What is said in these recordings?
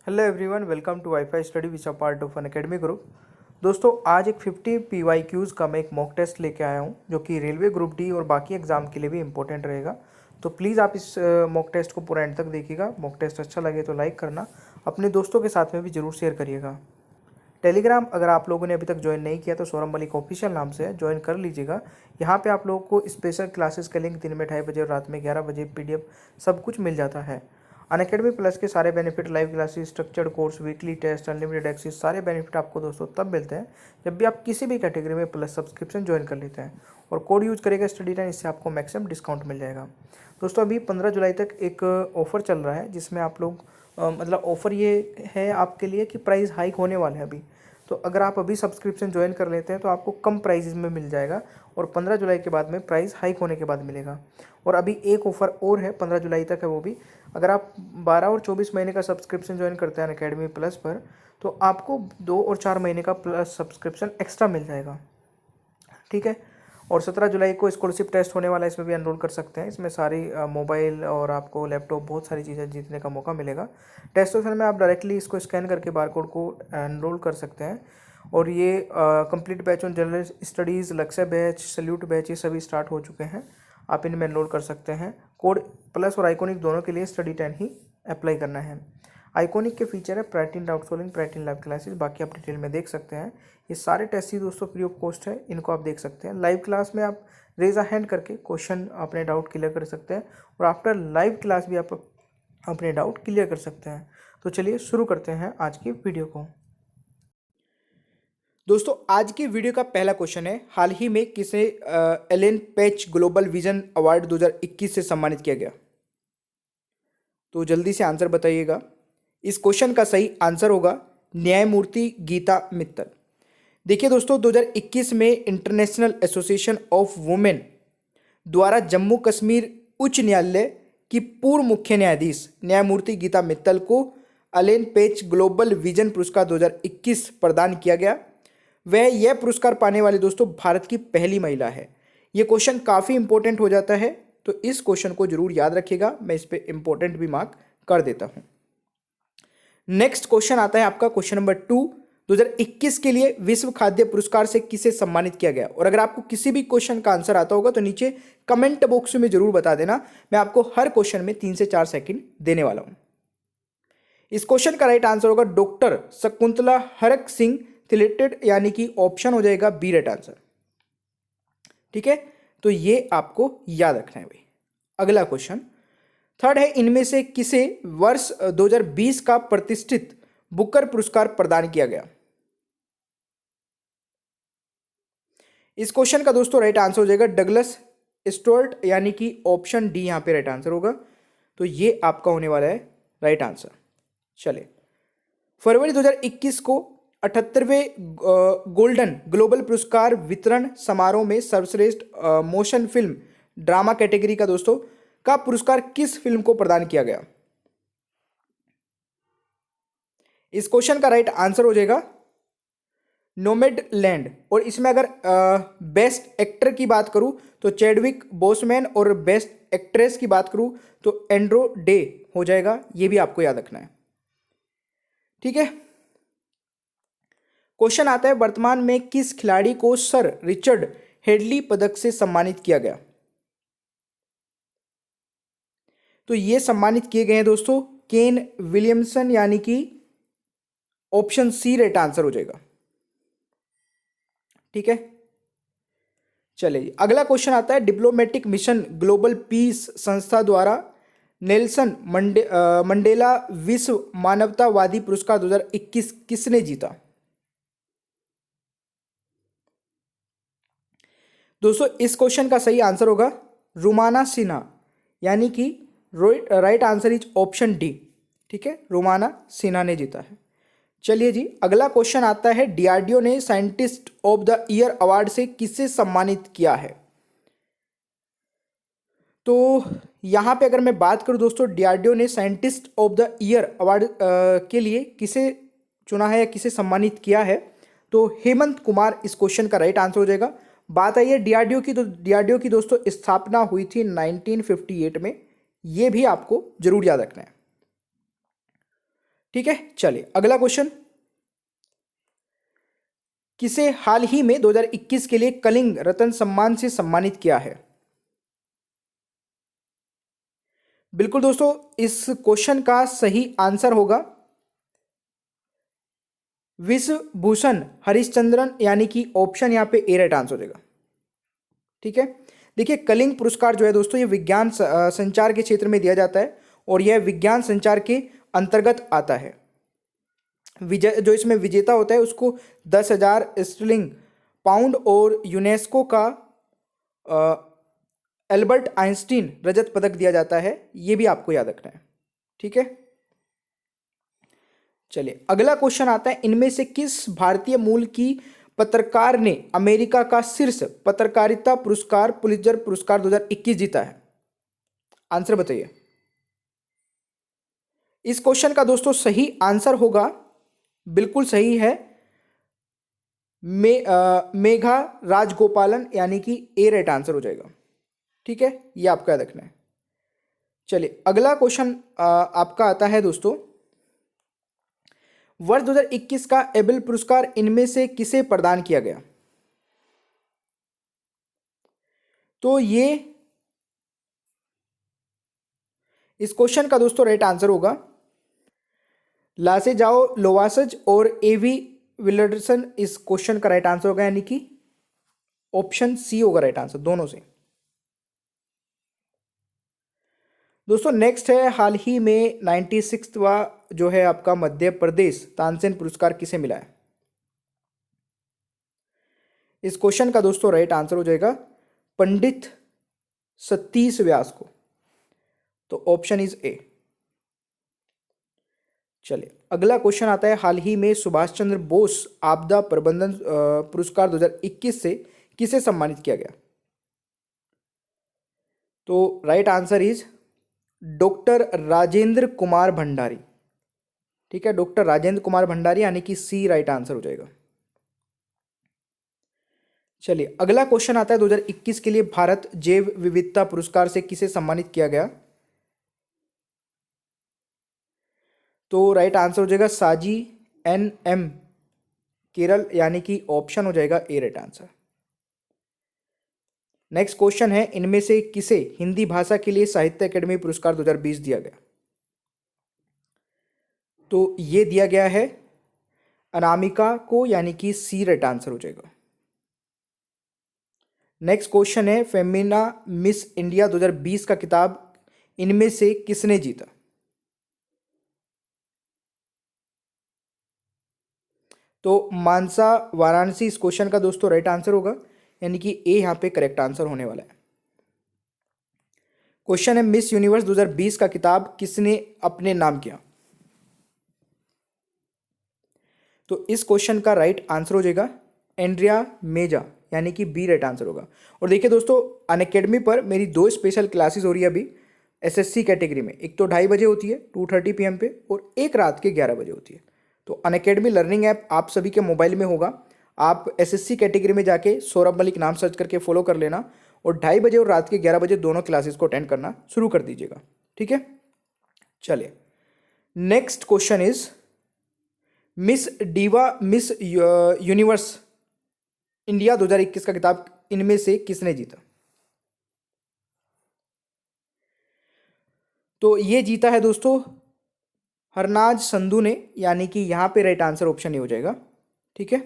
Hello everyone, welcome to WiFi study which a part of Unacademy group. दोस्तों, आज एक 50 PYQs का मैं एक मॉक टेस्ट लेके आया हूँ जो कि रेलवे ग्रुप डी और बाकी एग्जाम के लिए भी इंपॉर्टेंट रहेगा। तो प्लीज़ आप इस मॉक टेस्ट को पूरा एंड तक देखिएगा। मॉक टेस्ट अच्छा लगे तो लाइक करना, अपने दोस्तों के साथ में भी जरूर शेयर करिएगा। टेलीग्राम अगर आप लोगों ने अभी तक ज्वाइन नहीं किया तो सौरभ मलिक ऑफिशियल नाम से ज्वाइन कर लीजिएगा। यहाँ पे आप लोगों को स्पेशल क्लासेस का लिंक दिन में 2:30 बजे और रात में 11 बजे PDF सब कुछ मिल जाता है। अनअकैडमी प्लस के सारे benefit, live classes, structured course, weekly test, unlimited access, सारे बेनिफिट आपको दोस्तों तब मिलते हैं जब भी आप किसी भी कैटेगरी में प्लस सब्सक्रिप्शन ज्वाइन कर लेते हैं और कोड यूज करेगा स्टडी टाइम। इससे आपको मैक्सिमम डिस्काउंट मिल जाएगा। दोस्तों, अभी 15 जुलाई तक एक ऑफर चल रहा है जिसमें आप लोग मतलब ऑफर ये है आपके लिए कि प्राइस हाइक होने वाले हैं अभी। तो अगर आप अभी सब्सक्रिप्शन ज्वाइन कर लेते हैं तो आपको कम प्राइस में मिल जाएगा और 15 जुलाई के बाद में प्राइस हाइक होने के बाद मिलेगा। और अभी एक ऑफ़र और है, 15 जुलाई तक है वो भी। अगर आप 12 और 24 महीने का सब्सक्रिप्शन ज्वाइन करते हैं अनअकैडमी प्लस पर तो आपको 2 और 4 महीने का प्लस सब्सक्रिप्शन एक्स्ट्रा मिल जाएगा। ठीक है। और 17 जुलाई को स्कॉलरशिप टेस्ट होने वाला है, इसमें भी एनरोल कर सकते हैं। इसमें सारी मोबाइल और आपको लैपटॉप, बहुत सारी चीज़ें जीतने का मौका मिलेगा। टेस्ट सेशन में आप डायरेक्टली इसको स्कैन करके बारकोड को एनरोल कर सकते हैं। और ये complete batch on general studies, लक्ष्य बैच, सल्यूट बैच, ये सभी स्टार्ट हो चुके हैं। आप इनमें एनरोल कर सकते हैं। कोड प्लस और आइकॉनिक दोनों के लिए स्टडी 10 ही अप्लाई करना है। आइकॉनिक के फीचर है प्राइट इन डाउट सॉल्विंग, प्राइट इन लाइव क्लासेस, बाकी आप डिटेल में देख सकते हैं। ये सारे टेस्ट ही दोस्तों फ्री ऑफ कॉस्ट है, इनको आप देख सकते हैं। लाइव क्लास में आप रेज अ हैंड करके क्वेश्चन अपने डाउट क्लियर कर सकते हैं और आफ्टर लाइव क्लास भी आप अपने डाउट क्लियर कर सकते हैं। तो चलिए शुरू करते हैं आज की वीडियो को। दोस्तों, आज की वीडियो का पहला क्वेश्चन है, हाल ही में किसे एलन पेच ग्लोबल विजन अवार्ड 2021 से सम्मानित किया गया? तो जल्दी से आंसर बताइएगा। इस क्वेश्चन का सही आंसर होगा न्यायमूर्ति गीता मित्तल। देखिए दोस्तों, 2021 में इंटरनेशनल एसोसिएशन ऑफ वुमेन द्वारा जम्मू कश्मीर उच्च न्यायालय की पूर्व मुख्य न्यायाधीश न्यायमूर्ति गीता मित्तल को एलन पेच ग्लोबल विजन पुरस्कार 2021 प्रदान किया गया। वह यह पुरस्कार पाने वाली दोस्तों भारत की पहली महिला है। यह क्वेश्चन काफ़ी इंपॉर्टेंट हो जाता है, तो इस क्वेश्चन को जरूर याद रखिएगा। मैं इस पर इंपॉर्टेंट भी मार्क कर देता हूं। नेक्स्ट क्वेश्चन आता है आपका क्वेश्चन नंबर 2। 2021 के लिए विश्व खाद्य पुरस्कार से किसे सम्मानित किया गया? और अगर आपको किसी भी क्वेश्चन का आंसर आता होगा तो नीचे कमेंट बॉक्स में जरूर बता देना। मैं आपको हर क्वेश्चन में 3 से 4 सेकंड देने वाला हूं। इस क्वेश्चन का राइट आंसर होगा डॉक्टर शकुंतला हरक सिंह थिलेटेड, यानी कि ऑप्शन हो जाएगा बी राइट आंसर। ठीक है, तो ये आपको याद रखना है भाई। अगला क्वेश्चन थर्ड है, इनमें से किसे वर्ष 2020 का प्रतिष्ठित बुकर पुरस्कार प्रदान किया गया? इस क्वेश्चन का दोस्तों राइट आंसर हो जाएगा डगलस स्टुअर्ट, यानी कि ऑप्शन डी यहां पे राइट आंसर होगा। तो ये आपका होने वाला है राइट आंसर। चले, फरवरी 2021 को 78वें गोल्डन ग्लोबल पुरस्कार वितरण समारोह में सर्वश्रेष्ठ मोशन फिल्म ड्रामा कैटेगरी का दोस्तों का पुरस्कार किस फिल्म को प्रदान किया गया? इस क्वेश्चन का राइट आंसर हो जाएगा नोमैडलैंड। और इसमें अगर बेस्ट एक्टर की बात करूं तो चैडविक बोसमैन, और बेस्ट एक्ट्रेस की बात करूं तो एंड्रो डे हो जाएगा। ये भी आपको याद रखना है। ठीक है, क्वेश्चन आता है, वर्तमान में किस खिलाड़ी को सर रिचर्ड हेडली पदक से सम्मानित किया गया? तो ये सम्मानित किए गए हैं दोस्तों केन विलियमसन, यानी कि ऑप्शन सी राइट आंसर हो जाएगा। ठीक है, चलिए अगला क्वेश्चन आता है, डिप्लोमेटिक मिशन ग्लोबल पीस संस्था द्वारा नेल्सन मंडेला विश्व मानवतावादी पुरस्कार 2021 किसने जीता? दोस्तों, इस क्वेश्चन का सही आंसर होगा रुमाना सिन्हा, यानी कि right answer is option D. ठीक है, रुमाना सिन्हा ने जीता है। चलिए जी, अगला क्वेश्चन आता है, डीआरडीओ ने scientist of the year award से किसे सम्मानित किया है? तो यहां पे अगर मैं बात करूं दोस्तों, डीआरडीओ ने scientist of the year award के लिए किसे चुना है या किसे सम्मानित किया है? तो हेमंत कुमार इस क्वेश्चन का राइट आंसर हो जाएगा। बात आई है डीआरडीओ की, तो डीआरडीओ की दोस्तों स्थापना हुई थी 1958 में। ये भी आपको जरूर याद रखना है। ठीक है, चलिए अगला क्वेश्चन। किसे हाल ही में 2021 के लिए कलिंग रत्न सम्मान से सम्मानित किया है? बिल्कुल दोस्तों, इस क्वेश्चन का सही आंसर होगा विश्व भूषण हरिश्चंद्रन, यानी कि ऑप्शन यहाँ पे ए राइट आंसर हो जाएगा। ठीक है, देखिए कलिंग पुरस्कार जो है दोस्तों, ये विज्ञान संचार के क्षेत्र में दिया जाता है और यह विज्ञान संचार के अंतर्गत आता है। विजय जो इसमें विजेता होता है उसको 10,000 स्टर्लिंग पाउंड और यूनेस्को का एल्बर्ट आइंस्टीन रजत पदक दिया जाता है। ये भी आपको याद रखना है। ठीक है, चलिए अगला क्वेश्चन आता है, इनमें से किस भारतीय मूल की पत्रकार ने अमेरिका का शीर्ष पत्रकारिता पुरस्कार पुलित्जर पुरस्कार 2021 जीता है? आंसर बताइए। इस क्वेश्चन का दोस्तों सही आंसर होगा, बिल्कुल सही है, मेघा राजगोपालन, यानी कि ए राइट आंसर हो जाएगा। ठीक है, ये आपको याद रखना है। चलिए अगला क्वेश्चन आपका आता है दोस्तों, वर्ष 2021 का एबल पुरस्कार इनमें से किसे प्रदान किया गया? तो ये इस क्वेश्चन का दोस्तों राइट आंसर होगा लासे जाओ लोवासज और एवी विलर्सन। इस क्वेश्चन का राइट आंसर होगा, यानी कि ऑप्शन सी होगा राइट आंसर दोनों से। दोस्तों नेक्स्ट है, हाल ही में 96वां जो है आपका मध्य प्रदेश तानसेन पुरस्कार किसे मिला है? इस क्वेश्चन का दोस्तों राइट आंसर हो जाएगा पंडित सतीश व्यास को। तो ऑप्शन इज ए। चलिए अगला क्वेश्चन आता है, हाल ही में सुभाष चंद्र बोस आपदा प्रबंधन पुरस्कार 2021 से किसे सम्मानित किया गया? तो right answer is doctor Rajendra Kumar Bhandari. ठीक है, डॉक्टर राजेंद्र कुमार भंडारी, यानी कि सी राइट आंसर हो जाएगा। चलिए अगला क्वेश्चन आता है, 2021 के लिए भारत जैव विविधता पुरस्कार से किसे सम्मानित किया गया? तो राइट आंसर हो जाएगा साजी NM केरल, यानी कि ऑप्शन हो जाएगा ए राइट आंसर। नेक्स्ट क्वेश्चन है, इनमें से किसे हिंदी भाषा के लिए साहित्य अकेडमी पुरस्कार 2020 दिया गया? तो ये दिया गया है अनामिका को, यानी कि सी राइट आंसर हो जाएगा। नेक्स्ट क्वेश्चन है, फेमिना मिस इंडिया 2020 का किताब इनमें से किसने जीता? तो मानसा वाराणसी इस क्वेश्चन का दोस्तों राइट आंसर होगा, यानी कि ए यहां पे करेक्ट आंसर होने वाला है। क्वेश्चन है, मिस यूनिवर्स 2020 का किताब किसने अपने नाम किया? तो इस क्वेश्चन का राइट आंसर हो जाएगा एंड्रिया मेजा, यानी कि बी राइट आंसर होगा। और देखिए दोस्तों, अनअकैडमी पर मेरी 2 स्पेशल क्लासेस हो रही है अभी SSC कैटेगरी में। एक तो 2:30 बजे होती है 2:30 PM पे, और एक रात के 11 बजे होती है। तो अनअकैडमी लर्निंग ऐप आप सभी के मोबाइल में होगा। आप SSC कैटेगरी में जाके सौरभ मलिक नाम सर्च करके फॉलो कर लेना, और 2:30 बजे और रात के 11 बजे दोनों क्लासेस को अटेंड करना शुरू कर दीजिएगा। ठीक है, चलिए next question is, miss diva miss universe India 2021 का किताब इनमें से किसने जीता? तो ये जीता है दोस्तों हरनाज संधू ने, यानी कि यहां पे राइट आंसर ऑप्शन ही हो जाएगा। ठीक है,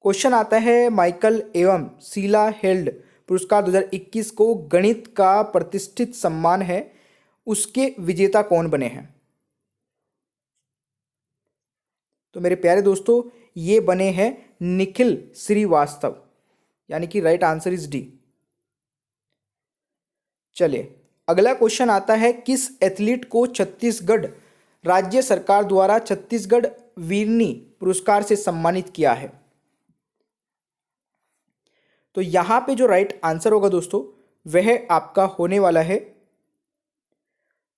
क्वेश्चन आता है, माइकल एवं शीला हेल्ड पुरस्कार 2021 को गणित का प्रतिष्ठित सम्मान है, उसके विजेता कौन बने हैं? तो मेरे प्यारे दोस्तों, ये बने हैं निखिल श्रीवास्तव, यानी कि राइट आंसर इज डी। चलिए अगला क्वेश्चन आता है, किस एथलीट को छत्तीसगढ़ राज्य सरकार द्वारा छत्तीसगढ़ वीरनी पुरस्कार से सम्मानित किया है? तो यहां पे जो राइट आंसर होगा दोस्तों, वह आपका होने वाला है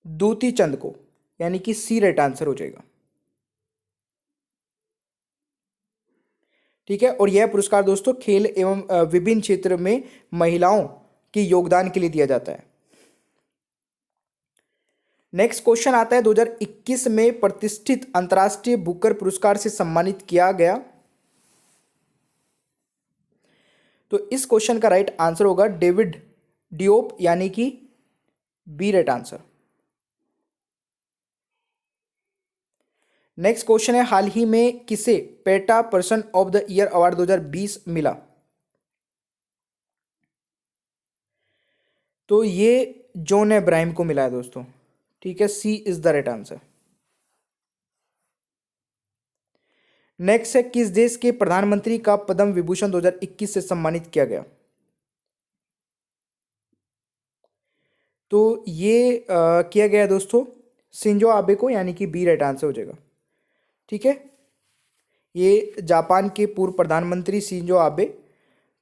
दूती चंद को, यानी कि सी राइट आंसर हो जाएगा। ठीक है, और यह पुरस्कार दोस्तों खेल एवं विभिन्न क्षेत्र में महिलाओं के योगदान के लिए दिया जाता है। नेक्स्ट क्वेश्चन आता है 2021 में प्रतिष्ठित अंतर्राष्ट्रीय बुकर पुरस्कार से सम्मानित किया गया। तो इस क्वेश्चन का राइट आंसर होगा डेविड डियोप, यानी कि B right answer. Next question है हाल ही में किसे PETA person of the year award 2020 मिला। तो ये जॉन अब्राहम को मिला है दोस्तों, ठीक है, C is the right answer. Next है किस देश के प्रधानमंत्री का पद्म विभूषण 2021 से सम्मानित किया गया। तो ये किया गया दोस्तों शिंजो आबे को, यानी कि बी राइट आंसर हो जाएगा, ठीक है। ये जापान के पूर्व प्रधानमंत्री शिंजो आबे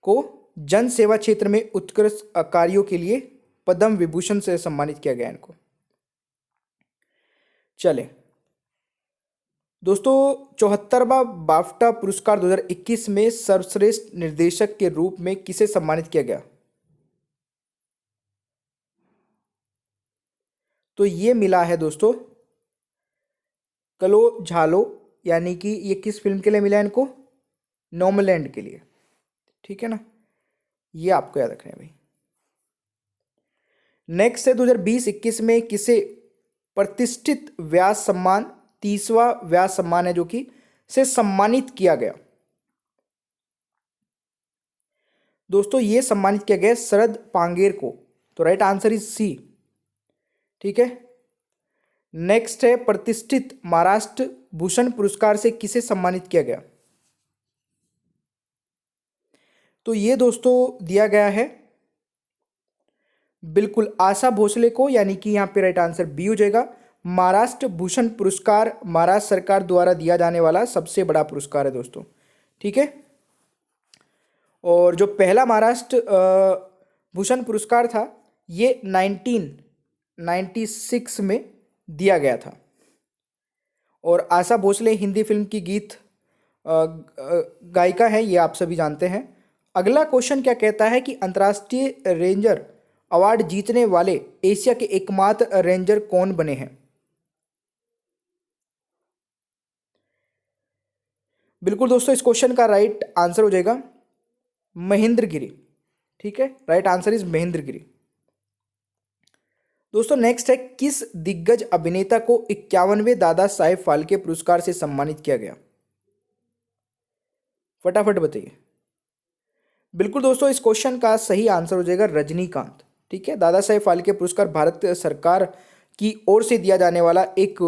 को जन सेवा क्षेत्र में उत्कृष्ट कार्यों के लिए पद्म विभूषण से सम्मानित किया गया इनको। चले दोस्तों, 74वां बाफ्टा पुरस्कार 2021 में सर्वश्रेष्ठ निर्देशक के रूप में किसे सम्मानित किया गया। तो ये मिला है दोस्तों कलो झालो, यानी कि ये किस फिल्म के लिए मिला है इनको, नोमैलैंड के लिए, ठीक है ना, ये आपको याद रखना है भाई। नेक्स्ट है 2020-21 में किसे प्रतिष्ठित व्यास सम्मान, 30वां व्यास सम्मान है जो कि से सम्मानित किया गया। दोस्तों ये सम्मानित किया गया शरद पांगेर को, तो राइट आंसर इज सी, ठीक है। नेक्स्ट है प्रतिष्ठित महाराष्ट्र भूषण पुरस्कार से किसे सम्मानित किया गया। तो ये दोस्तों दिया गया है बिल्कुल आशा भोसले को, यानी कि यहाँ पे राइट आंसर बी हो जाएगा। महाराष्ट्र भूषण पुरस्कार महाराष्ट्र सरकार द्वारा दिया जाने वाला सबसे बड़ा पुरस्कार है दोस्तों, ठीक है। और जो पहला महाराष्ट्र भूषण पुरस्कार था ये 1996 में दिया गया था। और आशा भोसले हिंदी फिल्म की गीत गायिका है, ये आप सभी जानते हैं। अगला क्वेश्चन क्या कहता है कि अंतर्राष्ट्रीय रेंजर अवार्ड जीतने वाले एशिया के एकमात्र रेंजर कौन बने हैं। बिल्कुल दोस्तों, इस क्वेश्चन का राइट आंसर हो जाएगा महेंद्र गिरी, ठीक है, राइट आंसर इज महेंद्र गिरी। दोस्तों नेक्स्ट है किस दिग्गज अभिनेता को 51वें दादा साहेब फाल्के पुरस्कार से सम्मानित किया गया। फटाफट बताइए। बिल्कुल दोस्तों, इस क्वेश्चन का सही आंसर हो जाएगा रजनीकांत, ठीक है। दादा साहेब फाल्के पुरस्कार भारत सरकार की ओर से दिया जाने वाला एक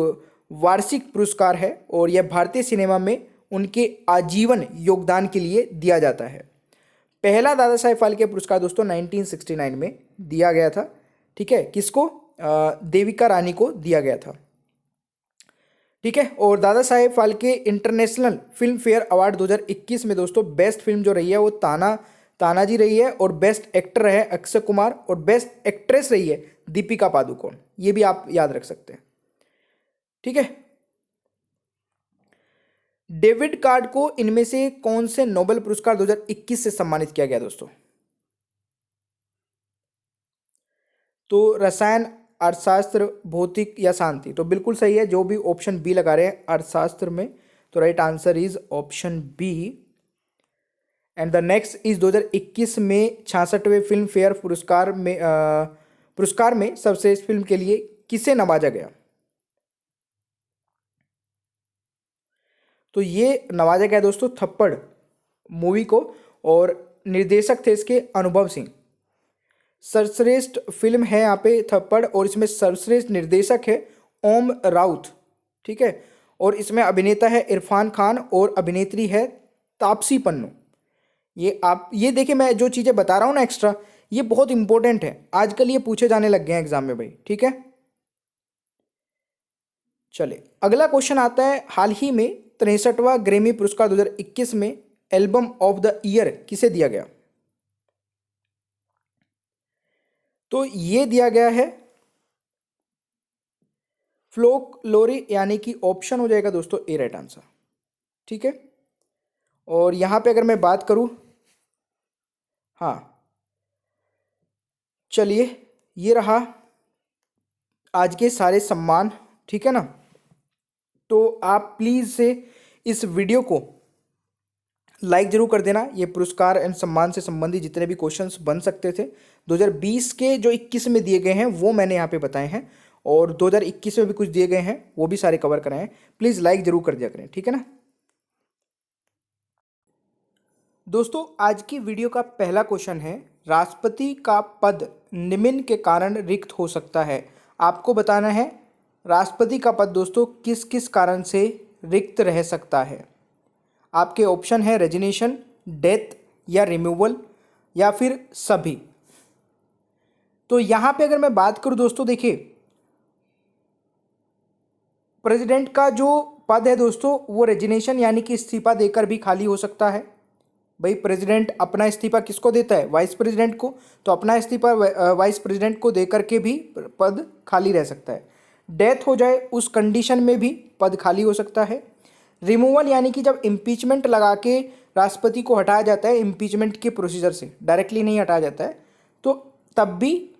वार्षिक पुरस्कार है और यह भारतीय सिनेमा में उनके आजीवन योगदान के लिए दिया जाता है। पहला दादा साहेब फाल्के पुरस्कार दोस्तों 1969 में दिया गया था, ठीक है। किसको, देविका रानी को दिया गया था, ठीक है। और Dada Saheb Phalke international film fair award 2021 में दोस्तों बेस्ट फिल्म जो रही है वो तानाजी रही है, और बेस्ट एक्टर रहे अक्षय कुमार, और बेस्ट एक्ट्रेस रही है दीपिका पादुकोण। ये भी आप याद रख सकते हैं, ठीक है। डेविड कार्ड को इनमें से कौन से नोबेल पुरस्कार 2021 से सम्मानित किया गया दोस्तों। तो रसायन, अर्थशास्त्र, भौतिक या शांति। तो बिल्कुल सही है, जो भी ऑप्शन बी लगा रहे हैं अर्थशास्त्र में, तो right answer is option B. And the next is 2021 में 66वें फिल्म फेयर पुरस्कार में सर्वश्रेष्ठ फिल्म के लिए किसे नवाजा गया। तो ये नवाजा गया दोस्तों थप्पड़ मूवी को, और निर्देशक थे इसके अनुभव सिंह। सर्वश्रेष्ठ फिल्म है यहाँ पे थप्पड़, और इसमें सर्वश्रेष्ठ निर्देशक है ओम राउत, ठीक है। और इसमें अभिनेता है इरफान खान और अभिनेत्री है तापसी पन्नू। ये देखिए, मैं जो चीज़ें बता रहा हूँ ना एक्स्ट्रा, ये बहुत इंपॉर्टेंट है, आजकल ये पूछे जाने लग गए हैं एग्जाम में भाई, ठीक है। चले अगला क्वेश्चन आता है हाल ही में 63वां ग्रैमी पुरस्कार 2021 में एल्बम ऑफ द ईयर किसे दिया गया। तो ये दिया गया है फ्लोक लोरी, यानी कि ऑप्शन हो जाएगा दोस्तों ए राइट आंसर, ठीक है। और यहां पे अगर मैं बात करूं, हाँ चलिए ये रहा आज के सारे सम्मान, ठीक है ना। तो आप प्लीज़ से इस वीडियो को लाइक जरूर कर देना। ये पुरस्कार एंड सम्मान से संबंधित जितने भी क्वेश्चंस बन सकते थे 2020 के जो 21 में दिए गए हैं वो मैंने यहाँ पे बताए हैं, और 2021 में भी कुछ दिए गए हैं वो भी सारे कवर कराए हैं। प्लीज़ लाइक जरूर कर दिया करें, ठीक है ना। दोस्तों आज की वीडियो का पहला क्वेश्चन है, राष्ट्रपति का पद निम्न के कारण रिक्त हो सकता है। आपको बताना है राष्ट्रपति का पद दोस्तों किस किस कारण से रिक्त रह सकता है। आपके ऑप्शन है रेजिग्नेशन, डेथ या रिमूवल या फिर सभी। तो यहाँ पे अगर मैं बात करूँ दोस्तों, देखिए प्रेसिडेंट का जो पद है दोस्तों वो रेजिग्नेशन यानी कि इस्तीफा देकर भी खाली हो सकता है। भाई प्रेसिडेंट अपना इस्तीफा किसको देता है, वाइस प्रेसिडेंट को, तो अपना इस्तीफा वाइस प्रेसिडेंट को देकर के भी पद खाली रह सकता है। डेथ हो जाए उस कंडीशन में भी पद खाली हो सकता है। रिमूवल यानी कि जब इम्पीचमेंट लगा के राष्ट्रपति को हटाया जाता है, इम्पीचमेंट के प्रोसीजर से डायरेक्टली नहीं हटाया जाता है, तो तब भी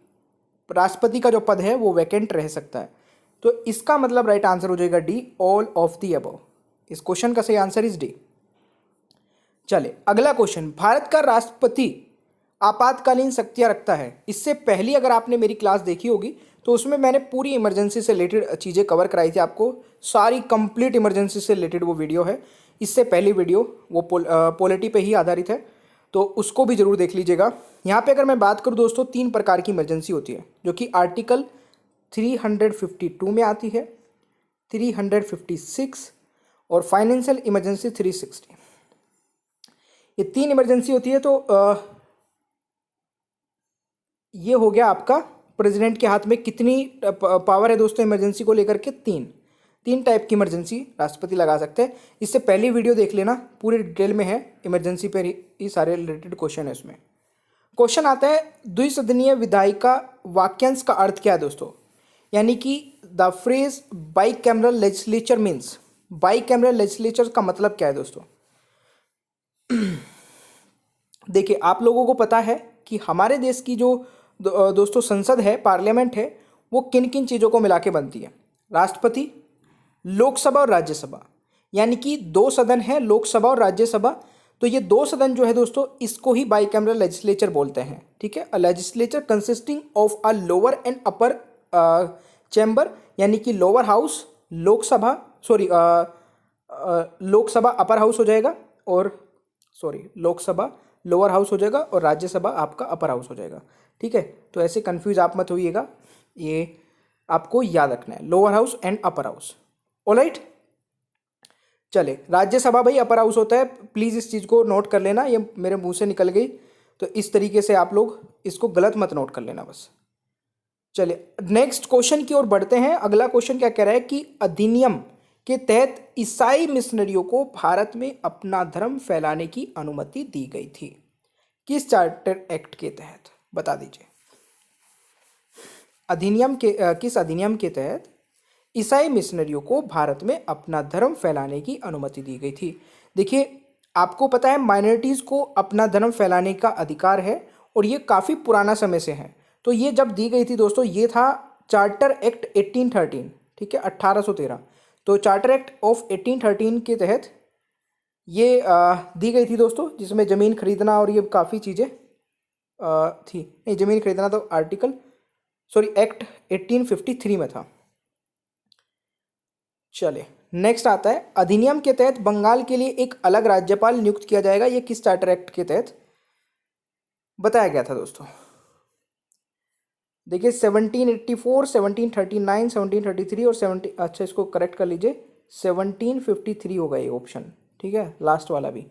राष्ट्रपति का जो पद है वो वैकेंट रह सकता है। तो इसका मतलब राइट आंसर हो जाएगा D, all of the above. इस क्वेश्चन का सही आंसर इज डी। चले अगला क्वेश्चन, भारत का राष्ट्रपति आपातकालीन शक्तियां रखता है। इससे पहले अगर आपने मेरी क्लास देखी होगी तो उसमें मैंने पूरी इमरजेंसी से रिलेटेड चीज़ें कवर कराई थी आपको, सारी कंप्लीट इमरजेंसी से रिलेटेड वो वीडियो है। इससे पहली वीडियो वो पॉलिटी पे ही आधारित है, तो उसको भी जरूर देख लीजिएगा। यहाँ पे अगर मैं बात करूँ दोस्तों, 3 प्रकार की इमरजेंसी होती है जो कि आर्टिकल 352 में आती है, 356 और फाइनेंशियल इमरजेंसी 360। ये 3 इमरजेंसी होती है। तो ये हो गया आपका प्रेसिडेंट के हाथ में कितनी पावर है दोस्तों इमरजेंसी को लेकर के, 3 टाइप की इमरजेंसी राष्ट्रपति लगा सकते हैं। इससे पहली वीडियो देख लेना, पूरी डिटेल में है इमरजेंसी पर ही सारे रिलेटेड क्वेश्चन है उसमें। क्वेश्चन आता है द्विसदनीय विधायिका वाक्यांश का अर्थ क्या है दोस्तों, यानी कि the phrase by cameral legislature means, by cameral legislature का मतलब क्या है दोस्तों। देखिए आप लोगों को पता है कि हमारे देश की जो दोस्तों संसद है, पार्लियामेंट है, वो किन किन चीज़ों को मिला के बनती है, राष्ट्रपति, लोकसभा और राज्यसभा, यानी कि 2 सदन है, लोकसभा और राज्यसभा। तो ये 2 सदन जो है दोस्तों इसको ही बाईकैमरल लेजिस्लेचर बोलते हैं, ठीक है। A legislature consisting of a lower and upper chamber, यानी कि lower house Lok Sabha, sorry Lok Sabha upper house हो जाएगा, और सॉरी लोकसभा लोअर हाउस हो जाएगा और राज्यसभा आपका अपर हाउस हो जाएगा, ठीक है। तो ऐसे कंफ्यूज आप मत होइएगा, ये आपको याद रखना है, lower house and upper house. Alright, चले राज्यसभा भाई अपर हाउस होता है, प्लीज़ इस चीज़ को नोट कर लेना, ये मेरे मुंह से निकल गई तो इस तरीके से आप लोग इसको गलत मत नोट कर लेना बस। चले नेक्स्ट क्वेश्चन की ओर बढ़ते हैं। अगला क्वेश्चन क्या कह रहा है कि अधिनियम के तहत ईसाई मिशनरियों को भारत में अपना धर्म फैलाने की अनुमति दी गई थी, किस चार्टर एक्ट के तहत, बता दीजिए। अधिनियम के किस अधिनियम के तहत ईसाई मिशनरियों को भारत में अपना धर्म फैलाने की अनुमति दी गई थी। देखिए आपको पता है माइनॉरिटीज़ को अपना धर्म फैलाने का अधिकार है, और ये काफ़ी पुराना समय से है। तो ये जब दी गई थी दोस्तों, ये था चार्टर एक्ट 1813, ठीक है, 1813। तो चार्टर एक्ट ऑफ 1813 के तहत ये दी गई थी दोस्तों, जिसमें ज़मीन खरीदना और ये काफ़ी चीज़ें थी। नहीं, ज़मीन खरीदना तो आर्टिकल सॉरी एक्ट 1853 में था। चले नेक्स्ट आता है, अधिनियम के तहत बंगाल के लिए एक अलग राज्यपाल नियुक्त किया जाएगा, ये किस चार्टर एक्ट के तहत बताया गया था दोस्तों। देखिए 1784, 1739, 1733 और 70, अच्छा इसको करेक्ट कर लीजिए, 1753 होगा ये ऑप्शन, ठीक है, लास्ट वाला भी।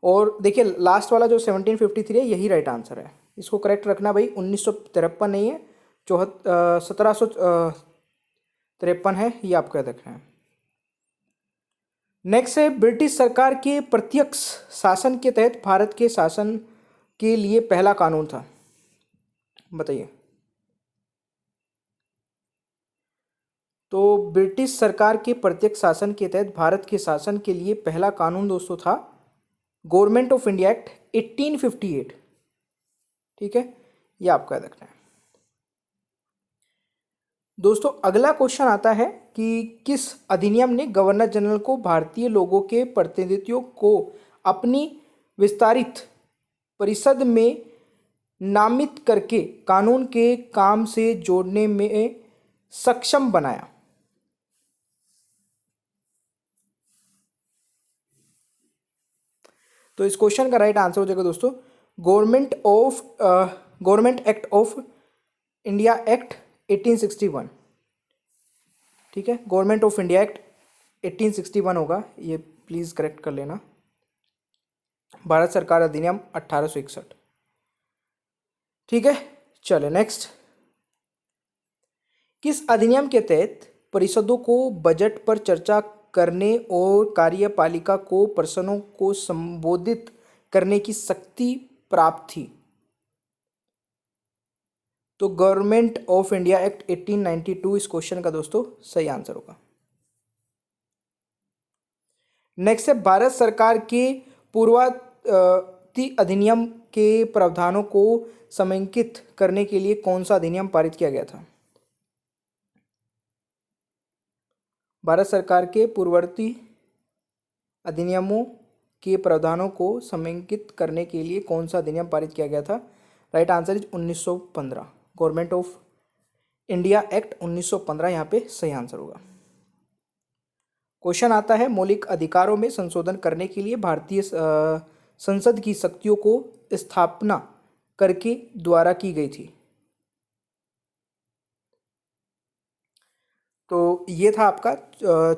और देखिए लास्ट वाला जो 1753 है यही राइट आंसर है, इसको करेक्ट रखना भाई। 1953 नहीं है, 1753 है, ये आपको याद रखना है। नेक्स्ट है, ब्रिटिश सरकार के प्रत्यक्ष शासन के तहत भारत के शासन के लिए पहला कानून था, बताइए। तो ब्रिटिश सरकार के प्रत्यक्ष शासन के तहत भारत के शासन के लिए पहला कानून दोस्तों था गवर्नमेंट ऑफ इंडिया एक्ट 1858, ठीक है, ये आपको याद रखना है। दोस्तों अगला क्वेश्चन आता है कि किस अधिनियम ने गवर्नर जनरल को भारतीय लोगों के प्रतिनिधित्व को अपनी विस्तारित परिषद में नामित करके कानून के काम से जोड़ने में सक्षम बनाया? तो इस क्वेश्चन का राइट आंसर हो जाएगा दोस्तों government act of India act 1861। ठीक है, गवर्नमेंट ऑफ इंडिया एक्ट 1861 होगा, ये प्लीज करेक्ट कर लेना। भारत सरकार अधिनियम 1861। ठीक है, चले नेक्स्ट। किस अधिनियम के तहत परिषदों को बजट पर चर्चा करने और कार्यपालिका को प्रश्नों को संबोधित करने की शक्ति प्राप्त थी? तो गवर्नमेंट ऑफ इंडिया एक्ट 1892 इस क्वेश्चन का दोस्तों सही आंसर होगा। नेक्स्ट है, भारत सरकार के पूर्ववर्ती अधिनियम के प्रावधानों को समेकित करने के लिए कौन सा अधिनियम पारित किया गया था? भारत सरकार के पूर्ववर्ती अधिनियमों के प्रावधानों को समेकित करने के लिए कौन सा अधिनियम पारित किया गया था? Right answer is 1915। Government of India act 1915 यहाँ पे सही आंसर होगा। क्वेश्चन आता है, मौलिक अधिकारों में संशोधन करने के लिए भारतीय संसद की शक्तियों को स्थापना करके द्वारा की गई थी? तो ये था आपका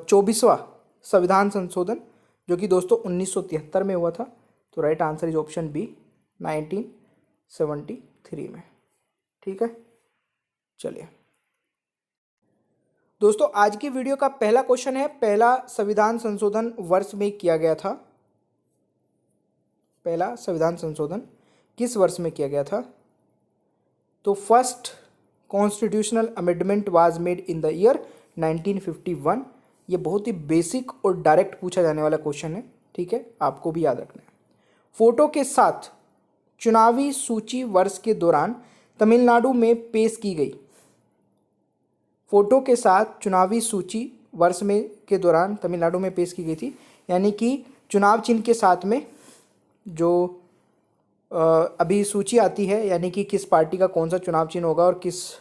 24वां संविधान संशोधन, जो कि दोस्तों 1973 में हुआ था। तो right answer is option B, 1973 में। ठीक है, चलिए दोस्तों आज की वीडियो का पहला क्वेश्चन है, पहला संविधान संशोधन वर्ष में किया गया था? पहला संविधान संशोधन किस वर्ष में किया गया था? तो first constitutional amendment was made in the year 1951। ये बहुत ही बेसिक और डायरेक्ट पूछा जाने वाला क्वेश्चन है। ठीक है, आपको भी याद रखना है। फोटो के साथ चुनावी सूची वर्ष के दौरान तमिलनाडु में पेश की गई। फोटो के साथ चुनावी सूची वर्ष में के दौरान तमिलनाडु में पेश की गई थी, यानी कि चुनाव चिन्ह के साथ में जो अभी सूची आती है, यानी कि किस पार्टी का कौन सा चुनाव चिन्ह होगा और किस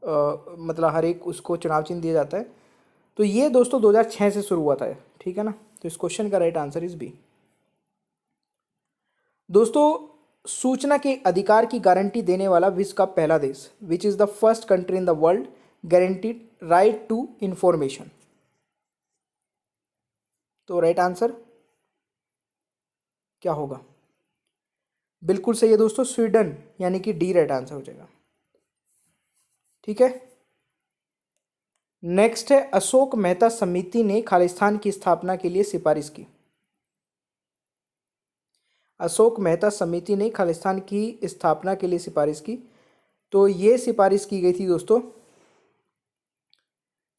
मतलब हर एक उसको चुनाव चिन्ह दिया जाता है। तो ये दोस्तों 2006 से शुरू हुआ था। ठीक है ना, तो इस क्वेश्चन का राइट आंसर इज बी। दोस्तों सूचना के अधिकार की गारंटी देने वाला विश्व का पहला देश, which is the first country in the world guaranteed right to information? तो राइट आंसर क्या होगा? बिल्कुल सही है दोस्तों, स्वीडन, यानी कि डी राइट आंसर हो जाएगा। ठीक है, नेक्स्ट है, अशोक मेहता समिति ने खालिस्तान की स्थापना के लिए सिफारिश की। अशोक मेहता समिति ने खालिस्तान की स्थापना के लिए सिफारिश की। तो ये सिफारिश की गई थी दोस्तों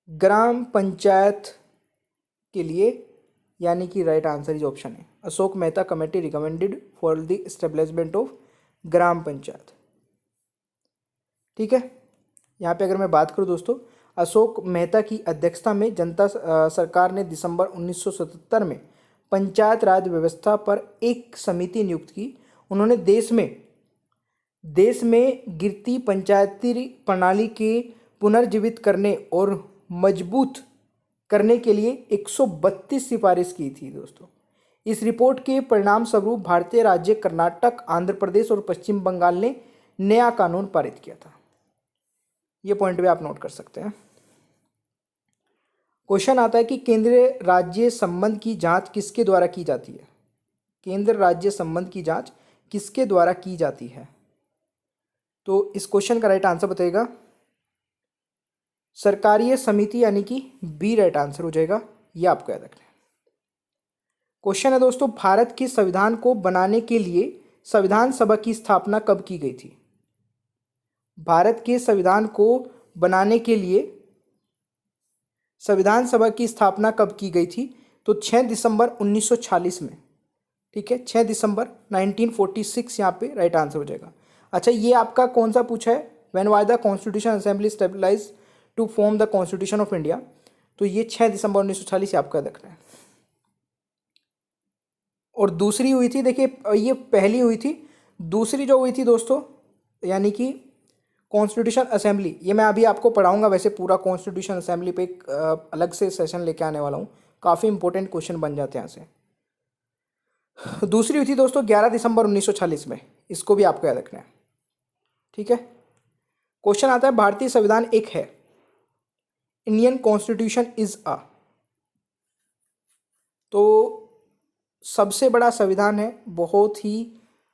ग्राम पंचायत के लिए, यानी कि राइट आंसर इज ऑप्शन है, Ashok Mehta committee recommended for the establishment of gram panchayat. ठीक है, यहाँ पे अगर मैं बात करूँ दोस्तों, अशोक मेहता की अध्यक्षता में जनता सरकार ने दिसंबर 1977 में पंचायत राज व्यवस्था पर एक समिति नियुक्त की। उन्होंने देश में गिरती पंचायती प्रणाली के पुनर्जीवित करने और मजबूत करने के लिए 132 सिफारिश की थी दोस्तों। इस रिपोर्ट के परिणाम स्वरूप भारतीय राज्य कर्नाटक, आंध्र प्रदेश और पश्चिम बंगाल ने नया कानून पारित किया था। ये पॉइंट भी आप नोट कर सकते हैं। क्वेश्चन आता है कि केंद्र राज्य संबंध की जांच किसके द्वारा की जाती है? केंद्र राज्य संबंध की जांच किसके द्वारा की जाती है? तो इस क्वेश्चन का राइट आंसर बताइएगा सरकारीय समिति, यानी कि बी राइट आंसर हो जाएगा। ये आपको याद रखना है। क्वेश्चन है दोस्तों, भारत के संविधान को बनाने के लिए संविधान सभा की स्थापना कब की गई थी? भारत के संविधान को बनाने के लिए संविधान सभा की स्थापना कब की गई थी? तो 6 दिसंबर 1946 में। ठीक है, 6 दिसंबर 1946 यहाँ पे राइट आंसर हो जाएगा। अच्छा, ये आपका कौन सा पूछा है? When was the constitution assembly stabilise to form the constitution of India. तो ये 6 दिसंबर 1940 आपको याद रखना है। और दूसरी हुई थी, देखिए ये पहली हुई थी, दूसरी जो हुई थी दोस्तों यानी कि कॉन्स्टिट्यूशन असेंबली, ये मैं अभी आपको पढ़ाऊंगा। वैसे पूरा कॉन्स्टिट्यूशन असेंबली पे एक अलग से सेशन लेके आने वाला हूँ, काफ़ी इंपॉर्टेंट क्वेश्चन बन जाते हैं यहाँ से। दूसरी हुई थी दोस्तों 11 दिसंबर 1940 में, इसको भी आपको याद रखना है, ठीक है। क्वेश्चन आता है भारतीय संविधान एक है, इंडियन कॉन्स्टिट्यूशन इज अ। तो सबसे बड़ा संविधान है, बहुत ही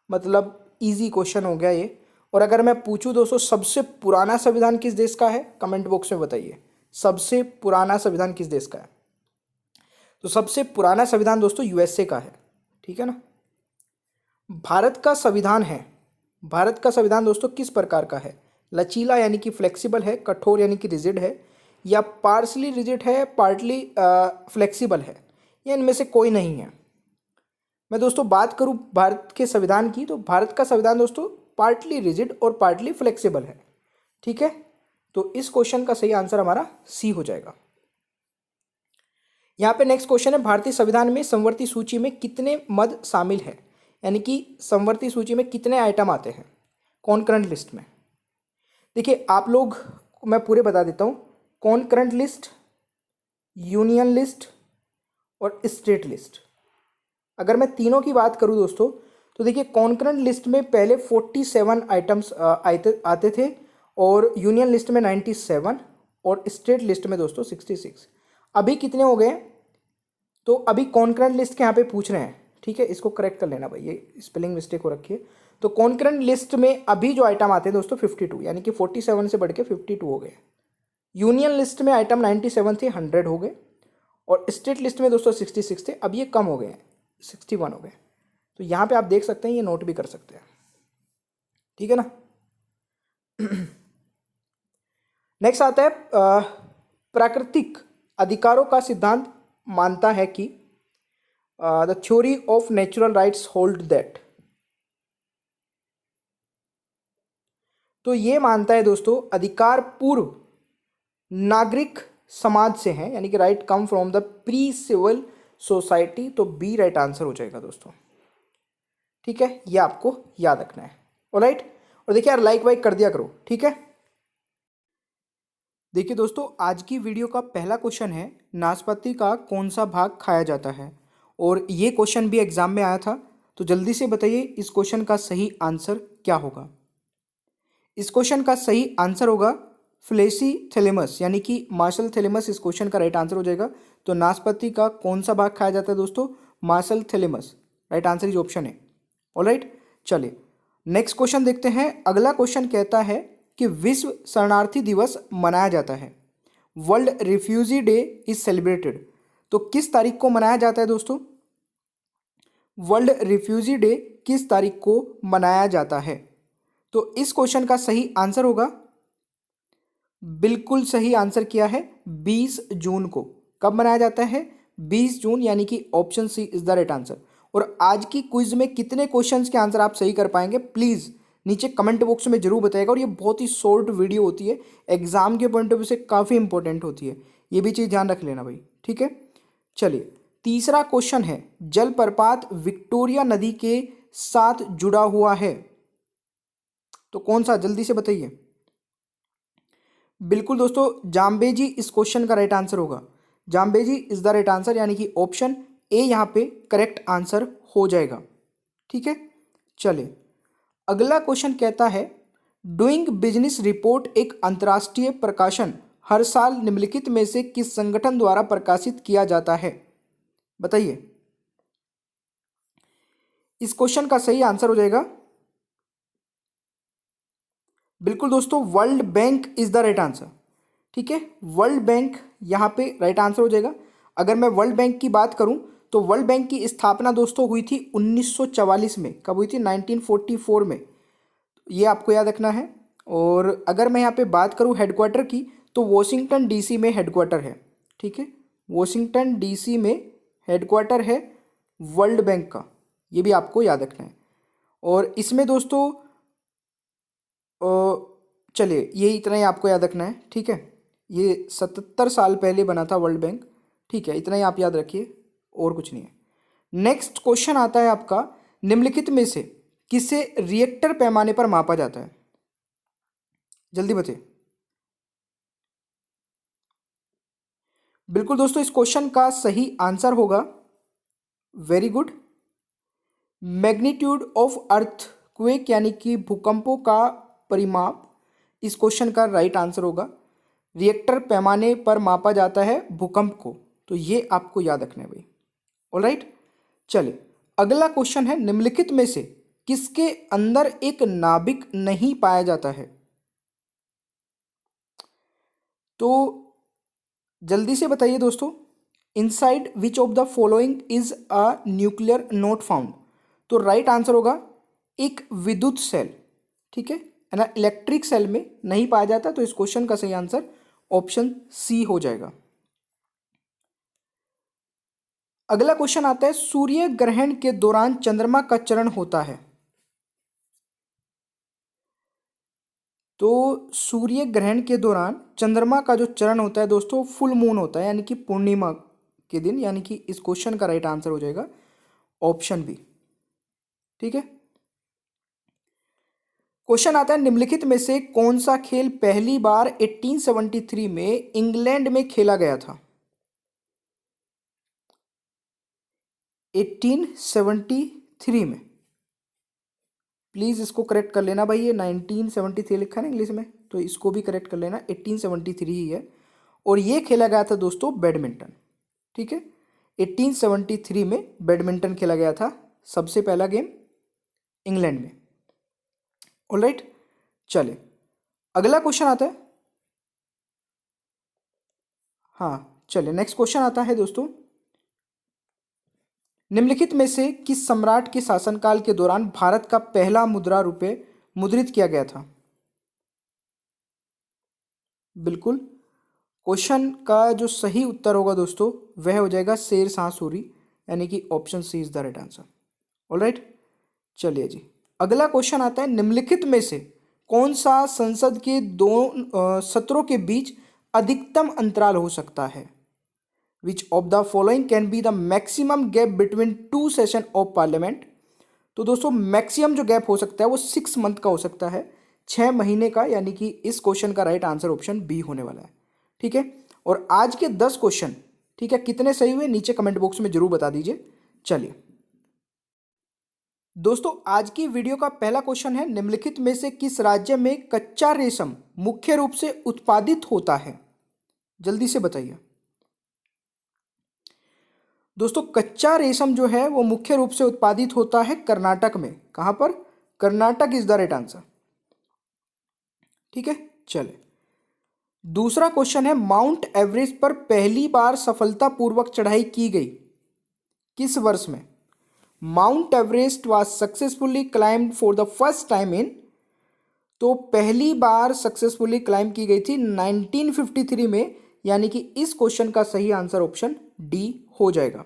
मतलब इजी क्वेश्चन हो गया ये। और अगर मैं पूछूं दोस्तों सबसे पुराना संविधान किस देश का है, कमेंट बॉक्स में बताइए सबसे पुराना संविधान किस देश का है। तो सबसे पुराना संविधान दोस्तों यूएसए का है, ठीक है ना। भारत का संविधान है, भारत का संविधान दोस्तों किस प्रकार का है, लचीला यानी कि फ्लेक्सिबल है, कठोर यानी कि रिजिड है, या पार्सली रिजिड है, पार्टली फ्लेक्सिबल है, या इनमें से कोई नहीं है। मैं दोस्तों बात करूं भारत के संविधान की, तो भारत का संविधान दोस्तों पार्टली रिजिड और पार्टली फ्लेक्सिबल है, ठीक है। तो इस क्वेश्चन का सही आंसर हमारा सी हो जाएगा। यहाँ पे नेक्स्ट क्वेश्चन है, भारतीय संविधान में समवर्ती सूची में कितने मद शामिल है, यानी कि समवर्ती सूची में कितने आइटम आते हैं कॉन्करेंट लिस्ट में। देखिए आप लोग, मैं पूरे बता देता हूँ, कॉन्करेंट लिस्ट, यूनियन लिस्ट और स्टेट लिस्ट। अगर मैं तीनों की बात करूँ दोस्तों, तो देखिए कॉन्करेंट लिस्ट में पहले 47 आइटम्स आते थे, और यूनियन लिस्ट में 97, और स्टेट लिस्ट में दोस्तों 66। अभी कितने हो गए, तो अभी कॉन्करेंट लिस्ट के यहाँ पे पूछ रहे हैं, ठीक है। इसको करेक्ट कर लेना भाई, ये स्पेलिंग मिस्टेक हो रखी है। तो कॉन्करेंट लिस्ट में अभी जो आइटम आते हैं दोस्तों 52, यानी कि 47 से बढ़ के 52 हो गए। यूनियन लिस्ट में आइटम 97 थे, 100 हो गए, और स्टेट लिस्ट में दोस्तों 66 थे, अब ये कम हो गए, 61 हो गए। तो यहाँ पे आप देख सकते हैं, ये नोट भी कर सकते हैं, ठीक है ना। नेक्स्ट आता है प्राकृतिक अधिकारों का सिद्धांत मानता है कि the theory of natural rights hold that. तो ये मानता है दोस्तों अधिकार पूर्व नागरिक समाज से हैं, यानी कि right come from the pre civil society. तो बी राइट आंसर हो जाएगा दोस्तों, ठीक है। ये आपको याद रखना है, ऑलराइट। और देखिए यार लाइक वाइक कर दिया करो, ठीक है। देखिए दोस्तों आज की वीडियो का पहला क्वेश्चन है, नाशपाती का कौन सा भाग खाया जाता है, और ये क्वेश्चन भी एग्जाम में आया था। तो जल्दी से बताइए इस क्वेश्चन का सही आंसर क्या होगा। इस क्वेश्चन का सही आंसर होगा फ्लेसी थैलेमस, यानी कि मार्शल थैलेमस इस क्वेश्चन का राइट आंसर हो जाएगा। तो नाशपाती का कौन सा भाग खाया जाता है दोस्तों, मार्शल थैलेमस, राइट आंसर इज ऑप्शन है, ऑलराइट। चलिए नेक्स्ट क्वेश्चन देखते हैं। अगला क्वेश्चन कहता है कि विश्व शरणार्थी दिवस मनाया जाता है, world refugee day is celebrated. तो किस तारीख को मनाया जाता है दोस्तों, वर्ल्ड रिफ्यूजी डे किस तारीख को मनाया जाता है। तो इस क्वेश्चन का सही आंसर होगा, बिल्कुल सही आंसर किया है, 20 जून को। कब मनाया जाता है, 20 जून, यानी कि option C is the right answer. और आज की क्विज में कितने क्वेश्चंस के आंसर आप सही कर पाएंगे प्लीज़ नीचे कमेंट बॉक्स में जरूर बताइएगा। और ये बहुत ही शॉर्ट वीडियो होती है, एग्जाम के पॉइंट ऑफ व्यू से काफ़ी इंपॉर्टेंट होती है, ये भी चीज़ ध्यान रख लेना भाई, ठीक है। चलिए तीसरा क्वेश्चन है, जलप्रपात विक्टोरिया नदी के साथ जुड़ा हुआ है, तो कौन सा, जल्दी से बताइए। बिल्कुल दोस्तों जाम्बेजी इस क्वेश्चन का राइट आंसर होगा, Zambezi is the right answer, यानी कि ऑप्शन ए यहाँ पे करेक्ट आंसर हो जाएगा, ठीक है। चलिए अगला क्वेश्चन कहता है, डूइंग बिजनेस रिपोर्ट एक अंतर्राष्ट्रीय प्रकाशन हर साल निम्नलिखित में से किस संगठन द्वारा प्रकाशित किया जाता है, बताइए। इस क्वेश्चन का सही आंसर हो जाएगा, बिल्कुल दोस्तों world bank is the right answer, ठीक है। वर्ल्ड बैंक यहाँ पे राइट आंसर हो जाएगा। अगर मैं वर्ल्ड बैंक की बात करूँ तो वर्ल्ड बैंक की स्थापना दोस्तों हुई थी 1944 में। कब हुई थी, 1944 में, ये आपको याद रखना है। और अगर मैं यहाँ पे बात करूँ हेडक्वार्टर की, तो वॉशिंगटन डीसी में हेडक्वार्टर है, ठीक है। वॉशिंगटन डीसी में हेडक्वार्टर है वर्ल्ड बैंक का, ये भी आपको याद रखना है। और इसमें दोस्तों चलिए ये इतना ही आपको याद रखना है, ठीक है। ये 77 साल पहले बना था वर्ल्ड बैंक। ठीक है, इतना ही आप याद रखिए और कुछ नहीं है। नेक्स्ट क्वेश्चन आता है आपका, निम्नलिखित में से किसे रिएक्टर पैमाने पर मापा जाता है? जल्दी बताइए। बिल्कुल दोस्तों, इस क्वेश्चन का सही आंसर होगा, very good, magnitude of earthquake यानी कि भूकंपों का परिमाप इस क्वेश्चन का राइट आंसर होगा। रिएक्टर पैमाने पर मापा जाता है भूकंप को, तो ये आपको याद रखना है भाई। ऑलराइट, चलिए अगला क्वेश्चन है, निम्नलिखित में से किसके अंदर एक नाभिक नहीं पाया जाता है? तो जल्दी से बताइए दोस्तों, inside which of the following is a nuclear not found? तो राइट आंसर होगा एक विद्युत सेल। ठीक है ना, इलेक्ट्रिक सेल में नहीं पाया जाता, तो इस क्वेश्चन का सही आंसर ऑप्शन सी हो जाएगा। अगला क्वेश्चन आता है, सूर्य ग्रहण के दौरान चंद्रमा का चरण होता है? तो सूर्य ग्रहण के दौरान चंद्रमा का जो चरण होता है दोस्तों, फुल मून होता है, यानी कि पूर्णिमा के दिन, यानी कि इस क्वेश्चन का राइट आंसर हो जाएगा ऑप्शन बी। ठीक है, क्वेश्चन आता है, निम्नलिखित में से कौन सा खेल पहली बार 1873 में इंग्लैंड में खेला गया था? 1873 में, प्लीज इसको करेक्ट कर लेना भाई, ये 1973 लिखा है ना इंग्लिश में, तो इसको भी करेक्ट कर लेना, 1873 ही है। और ये खेला गया था दोस्तों बैडमिंटन। ठीक है, 1873 में बैडमिंटन खेला गया था, सबसे पहला गेम इंग्लैंड में। ऑलराइट, चले अगला क्वेश्चन आता है। हाँ चलिए, नेक्स्ट क्वेश्चन आता है दोस्तों, निम्नलिखित में से किस सम्राट के शासनकाल के दौरान भारत का पहला मुद्रा रुपये मुद्रित किया गया था? बिल्कुल, क्वेश्चन का जो सही उत्तर होगा दोस्तों वह हो जाएगा शेर शाह सूरी, यानी कि option C is the right answer. Alright, चलिए जी अगला क्वेश्चन आता है, निम्नलिखित में से कौन सा संसद के दो सत्रों के बीच अधिकतम अंतराल हो सकता है? Which of the following can be the maximum gap between two session of parliament? तो दोस्तों मैक्सिमम जो गैप हो सकता है वो 6 मंथ का हो सकता है, 6 महीने का, यानी कि इस क्वेश्चन का राइट आंसर ऑप्शन बी होने वाला है। ठीक है, और आज के 10 क्वेश्चन, ठीक है, कितने सही हुए नीचे कमेंट बॉक्स में जरूर बता दीजिए। चलिए दोस्तों, आज की वीडियो का पहला क्वेश्चन है, निम्नलिखित में से किस राज्य में कच्चा रेशम मुख्य रूप से उत्पादित होता है? जल्दी से बताइए दोस्तों, कच्चा रेशम जो है वो मुख्य रूप से उत्पादित होता है कर्नाटक में। कहां पर? Karnataka is the right answer. ठीक है, चले दूसरा क्वेश्चन है, माउंट एवरेस्ट पर पहली बार सफलतापूर्वक चढ़ाई की गई किस वर्ष में? Mount Everest was successfully climbed for the first time in, तो पहली बार सक्सेसफुली क्लाइम की गई थी 1953 में, यानी कि इस क्वेश्चन का सही आंसर ऑप्शन डी हो जाएगा।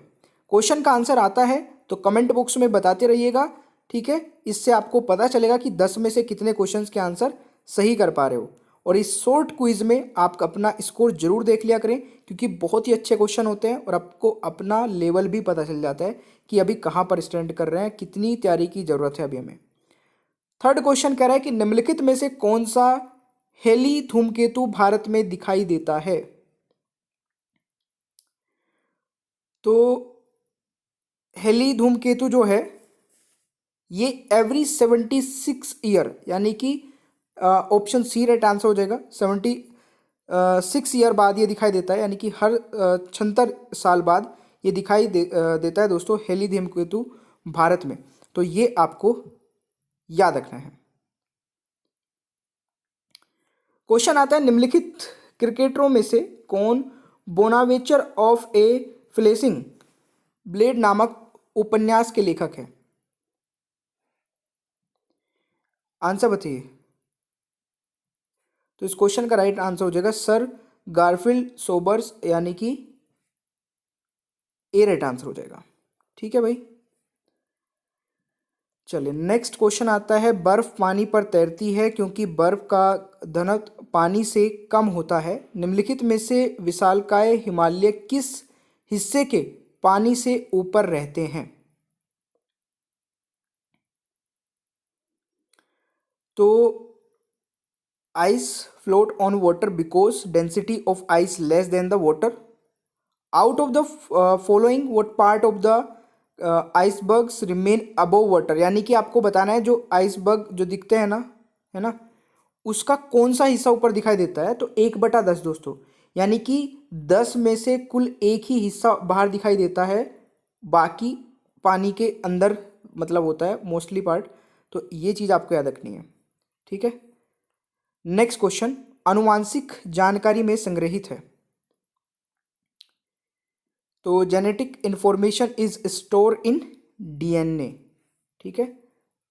क्वेश्चन का आंसर आता है तो कमेंट बॉक्स में बताते रहिएगा। ठीक है, इससे आपको पता चलेगा कि 10 में से कितने क्वेश्चंस के आंसर सही कर पा रहे हो। और इस शॉर्ट क्विज में आप अपना स्कोर जरूर देख लिया करें, क्योंकि बहुत ही अच्छे क्वेश्चन होते हैं और आपको अपना लेवल भी पता चल जाता है कि अभी कहाँ पर स्टैंड कर रहे हैं, कितनी तैयारी की जरूरत है अभी हमें। थर्ड क्वेश्चन कह रहा है कि निम्नलिखित में से कौन सा हेली धूमकेतु भारत में दिखाई देता है? तो हेली धूमकेतु जो है ये एवरी 76 ईयर, यानी कि ऑप्शन सी राइट आंसर हो जाएगा। 76 ईयर बाद ये दिखाई देता है, यानी कि हर 76 साल बाद ये दिखाई देता है दोस्तों हेली धूमकेतु भारत में। तो ये आपको याद रखना है। क्वेश्चन आता है, निम्नलिखित क्रिकेटरों में से कौन बोनावेचर ऑफ ए फ्लेशिंग ब्लेड नामक उपन्यास के लेखक है? आंसर बताइए। तो इस क्वेश्चन का राइट आंसर हो जाएगा सर गारफील्ड सोबर्स, यानी कि ए राइट आंसर हो जाएगा। ठीक है भाई, चलिए नेक्स्ट क्वेश्चन आता है, बर्फ पानी पर तैरती है क्योंकि बर्फ का घनत्व पानी से कम होता है। निम्नलिखित में से विशालकाय हिमालय किस हिस्से के पानी से ऊपर रहते हैं? तो ice float on water because density of ice less than the water. Out of the following what part of the icebergs remain above water, यानी कि आपको बताना है जो आइसबर्ग जो दिखते हैं ना, है ना, उसका कौन सा हिस्सा ऊपर दिखाई देता है? तो 1/10 दोस्तों, यानी कि 10 में से कुल एक ही हिस्सा बाहर दिखाई देता है, बाकी पानी के अंदर मतलब होता है मोस्टली पार्ट। तो ये चीज़ आपको याद रखनी है, ठीक है। नेक्स्ट क्वेश्चन आनुवांशिक जानकारी में संग्रहित है। तो genetic information is store in DNA, ठीक है।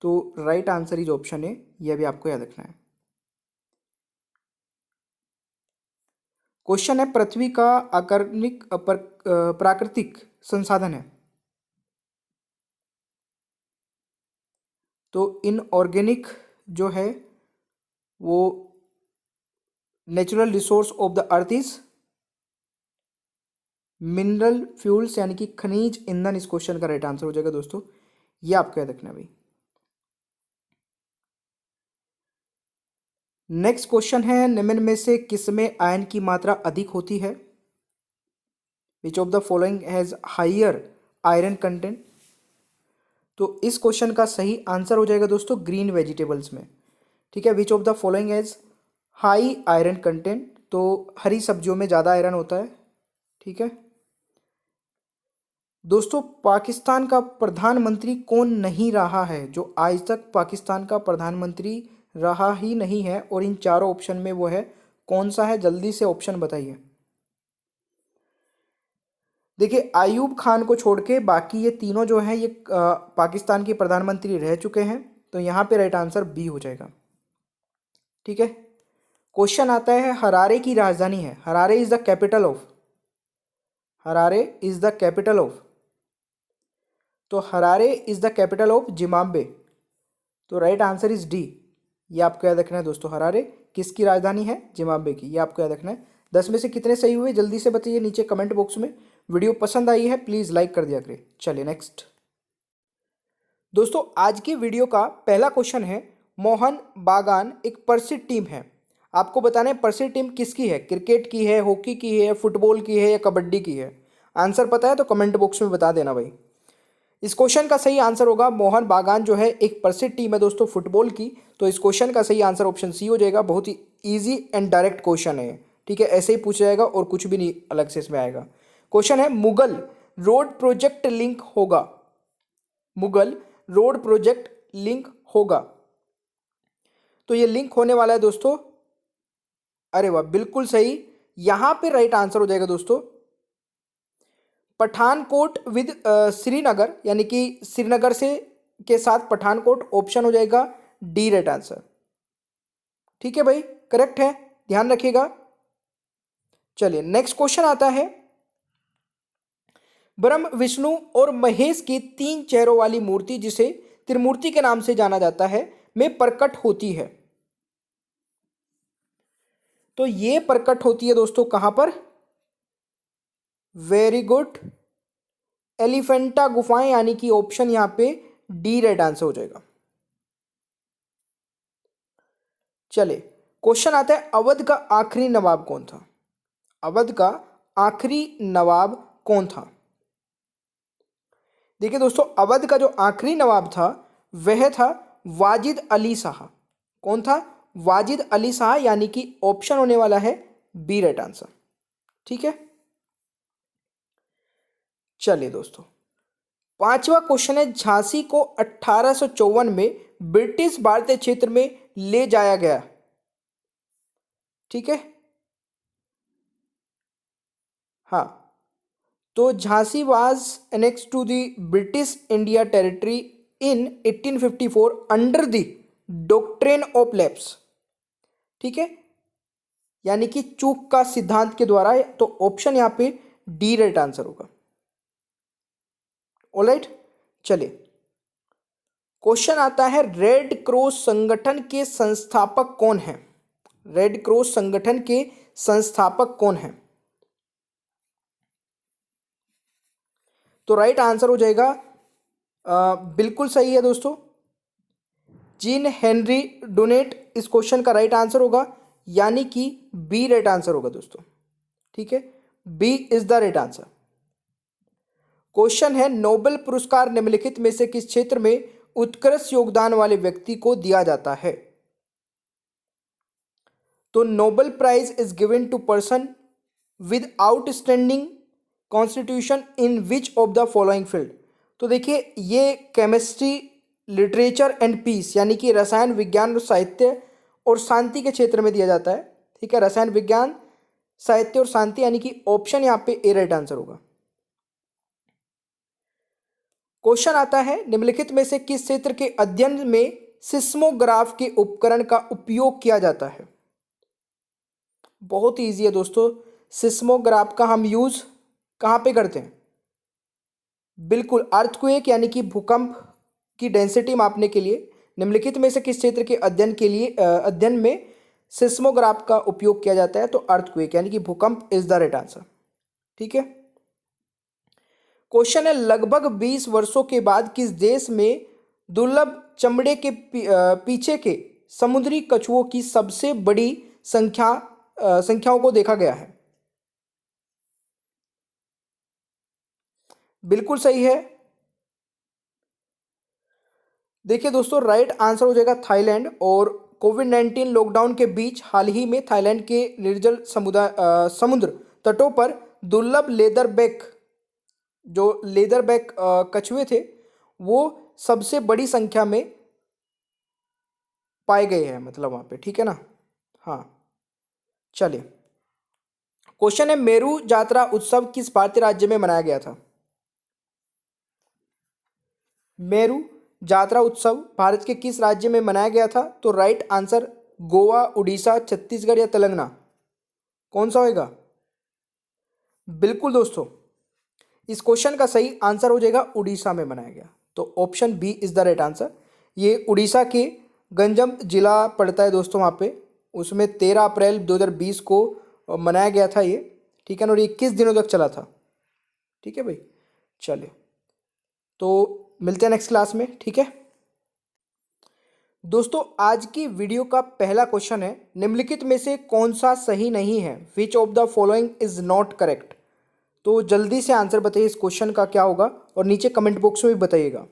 तो राइट आंसर इज ऑप्शन है, यह भी आपको याद रखना है। क्वेश्चन है पृथ्वी का आकर्षक प्राकृतिक संसाधन है। तो इनऑर्गेनिक जो है वो natural resource of the earth is mineral fuels, यानी कि खनिज ईंधन इस क्वेश्चन का राइट आंसर हो जाएगा दोस्तों, ये आपको याद रखना है भाई। नेक्स्ट क्वेश्चन है, निम्न में से किसमें आयन की मात्रा अधिक होती है? Which of the following has higher iron content? तो इस क्वेश्चन का सही आंसर हो जाएगा दोस्तों ग्रीन वेजिटेबल्स में, ठीक है। Which of the following has high iron content? तो हरी सब्जियों में ज़्यादा आयरन होता है, ठीक है। दोस्तों पाकिस्तान का प्रधानमंत्री कौन नहीं रहा है जो आज तक पाकिस्तान का प्रधानमंत्री रहा ही नहीं है, और इन चारों ऑप्शन में वो है, कौन सा है? जल्दी से ऑप्शन बताइए। देखिए आयूब खान को छोड़ के बाकी ये तीनों जो हैं ये पाकिस्तान के प्रधानमंत्री रह चुके हैं, तो यहाँ पे राइट आंसर बी हो जाएगा, ठीक है। क्वेश्चन आता है हरारे की राजधानी है, Harare is the capital of, Harare is the capital of, तो Harare is the capital of Zimbabwe, तो राइट आंसर इज डी। ये आपको याद रखना है दोस्तों, हरारे किसकी राजधानी है? जिम्बाब्वे की, ये आपको याद रखना है। 10 में से कितने सही हुए जल्दी से बताइए नीचे कमेंट बॉक्स में। वीडियो पसंद आई है प्लीज़ लाइक कर दिया करें। चलिए नेक्स्ट दोस्तों, आज की वीडियो का पहला क्वेश्चन है, मोहन बागान एक प्रसिद्ध टीम है, आपको बताना है प्रसिद्ध टीम किसकी है? क्रिकेट की है, हॉकी की है, फुटबॉल की है या कबड्डी की है? आंसर पता है तो कमेंट बॉक्स में बता देना भाई। इस क्वेश्चन का सही आंसर होगा मोहन बागान जो है एक प्रसिद्ध टीम है दोस्तों फुटबॉल की, तो इस क्वेश्चन का सही आंसर ऑप्शन सी हो जाएगा। बहुत ही इजी एंड डायरेक्ट क्वेश्चन है, ठीक है, ऐसे ही पूछा जाएगा और कुछ भी नहीं अलग से इसमें आएगा। क्वेश्चन है मुगल रोड प्रोजेक्ट लिंक होगा, मुगल रोड प्रोजेक्ट लिंक होगा, तो ये लिंक होने वाला है दोस्तों, अरे वाह बिल्कुल सही, यहां पे राइट आंसर हो जाएगा दोस्तों पठानकोट विद श्रीनगर, यानी कि श्रीनगर से के साथ पठानकोट, ऑप्शन हो जाएगा डी राइट आंसर, ठीक है भाई, करेक्ट है, ध्यान रखिएगा। चलिए नेक्स्ट क्वेश्चन आता है, ब्रह्म विष्णु और महेश की 3 चेहरों वाली मूर्ति जिसे त्रिमूर्ति के नाम से जाना जाता है में प्रकट होती है, तो ये प्रकट होती है दोस्तों कहां पर? वेरी गुड, एलिफेंटा गुफाएं, यानी कि ऑप्शन यहां पे डी राइट आंसर हो जाएगा। चले क्वेश्चन आता है, अवध का आखिरी नवाब कौन था? अवध का आखिरी नवाब कौन था? देखिए दोस्तों अवध का जो आखिरी नवाब था वह था वाजिद अली शाह, कौन था? वाजिद अली शाह, यानी कि ऑप्शन होने वाला है बी राइट आंसर, ठीक है। चलिए दोस्तों पांचवा क्वेश्चन है, झांसी को 1854 में ब्रिटिश भारतीय क्षेत्र में ले जाया गया, ठीक है, हाँ, तो Jhansi was annex to the British India territory in 1854 under the doctrine of lapse, ठीक है, यानी कि चूक का सिद्धांत के द्वारा, तो ऑप्शन यहां पे डी राइट आंसर होगा। ऑलराइट, चलिए क्वेश्चन आता है, रेड क्रॉस संगठन के संस्थापक कौन है? रेड क्रॉस संगठन के संस्थापक कौन है? तो राइट आंसर हो जाएगा, बिल्कुल सही है दोस्तों, जीन हेनरी डुनेट इस क्वेश्चन का राइट आंसर होगा, यानी कि बी राइट आंसर होगा दोस्तों। ठीक है, B is the right answer. Question है, नोबेल पुरस्कार निम्नलिखित में से किस क्षेत्र में उत्कृष्ट योगदान वाले व्यक्ति को दिया जाता है? तो Nobel prize is given to person with outstanding constitution in which of the following field. तो देखिए, ये केमिस्ट्री, लिटरेचर एंड पीस, यानी कि रसायन विज्ञान और साहित्य और शांति के क्षेत्र में दिया जाता है। ठीक है, रसायन विज्ञान, साहित्य और शांति, यानी कि ऑप्शन यहाँ पे ए राइट आंसर होगा। क्वेश्चन आता है, निम्नलिखित में से किस क्षेत्र के अध्ययन में सिस्मोग्राफ के उपकरण का उपयोग किया जाता है? बहुत ईजी है दोस्तों, सिस्मोग्राफ का हम यूज कहाँ पे करते हैं? बिल्कुल, अर्थक्वेक यानी कि भूकंप की डेंसिटी मापने के लिए। निम्नलिखित में से किस क्षेत्र के अध्ययन में सिस्मोग्राफ का उपयोग किया जाता है? तो अर्थक्वेक यानी कि भूकंप इज द राइट आंसर। ठीक है, क्वेश्चन है, लगभग 20 वर्षों के बाद किस देश में दुर्लभ चमड़े के पीछे के समुद्री कछुओं की सबसे बड़ी संख्याओं को देखा गया है? बिल्कुल सही है, देखिए दोस्तों, राइट आंसर हो जाएगा थाईलैंड। और कोविड-19 लॉकडाउन के बीच हाल ही में थाईलैंड के निर्जल समुद्र तटों पर दुर्लभ लेदरबैक कछुए थे, वो सबसे बड़ी संख्या में पाए गए हैं, मतलब वहाँ पे। ठीक है ना? हाँ, चलिए, क्वेश्चन है, मेरू जात्रा उत्सव किस भारतीय राज्य में मनाया गया था? मेरू जात्रा उत्सव भारत के किस राज्य में मनाया गया था? तो राइट आंसर, गोवा, उड़ीसा, छत्तीसगढ़ या तेलंगाना, कौन सा होगा? बिल्कुल दोस्तों, इस क्वेश्चन का सही आंसर हो जाएगा उड़ीसा में मनाया गया। तो option B is the right answer. ये उड़ीसा के गंजम जिला पड़ता है दोस्तों, वहाँ पे उसमें 13 अप्रैल 2020 को मनाया गया था ये। ठीक है ना, और 21 दिनों तक चला था। ठीक है भाई, चलिए, तो मिलते हैं नेक्स्ट क्लास में। ठीक है दोस्तों, आज की वीडियो का पहला क्वेश्चन है, निम्नलिखित में से कौन सा सही नहीं है? Which of the following is not correct? तो जल्दी से आंसर बताइए इस क्वेश्चन का क्या होगा, और नीचे कमेंट बॉक्स में भी बताइएगा।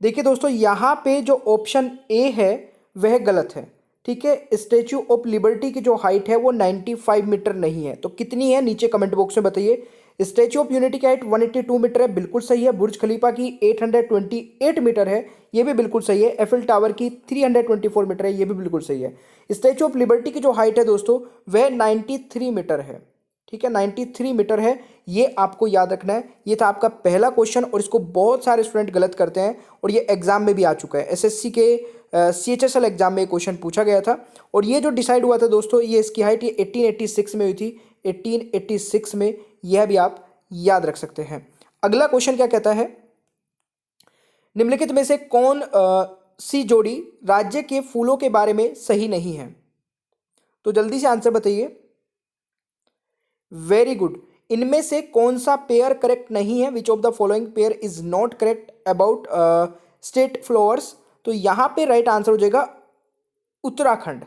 देखिए दोस्तों, यहाँ पे जो ऑप्शन ए है वह गलत है। ठीक है, स्टैच्यू ऑफ लिबर्टी की जो हाइट है वो 95 मीटर नहीं है। तो कितनी है, नीचे कमेंट बॉक्स में बताइए। स्टैच्यू ऑफ यूनिटी की हाइट 182 मीटर है, बिल्कुल सही है। बुर्ज खलीफा की 828 मीटर है, ये भी बिल्कुल सही है। एफिल टावर की 324 मीटर है, ये भी बिल्कुल सही है। स्टैच्यू ऑफ लिबर्टी की जो हाइट है दोस्तों वह 93 मीटर है। ठीक है, 93 मीटर है, ये आपको याद रखना है। ये था आपका पहला क्वेश्चन, और इसको बहुत सारे स्टूडेंट गलत करते हैं, और ये एग्जाम में भी आ चुका है। एसएससी के CHSL एग्जाम में क्वेश्चन पूछा गया था, और ये जो डिसाइड हुआ था दोस्तों, ये इसकी हाइट ये 1886 में हुई थी, 1886 में। यह भी आप याद रख सकते हैं। अगला क्वेश्चन क्या कहता है, निम्नलिखित में से कौन सी जोड़ी राज्य के फूलों के बारे में सही नहीं है? तो जल्दी से आंसर बताइए। वेरी गुड, इनमें से कौन सा पेयर करेक्ट नहीं है? Which of the following pair is not correct about state flowers? तो यहां पे राइट आंसर हो जाएगा उत्तराखंड।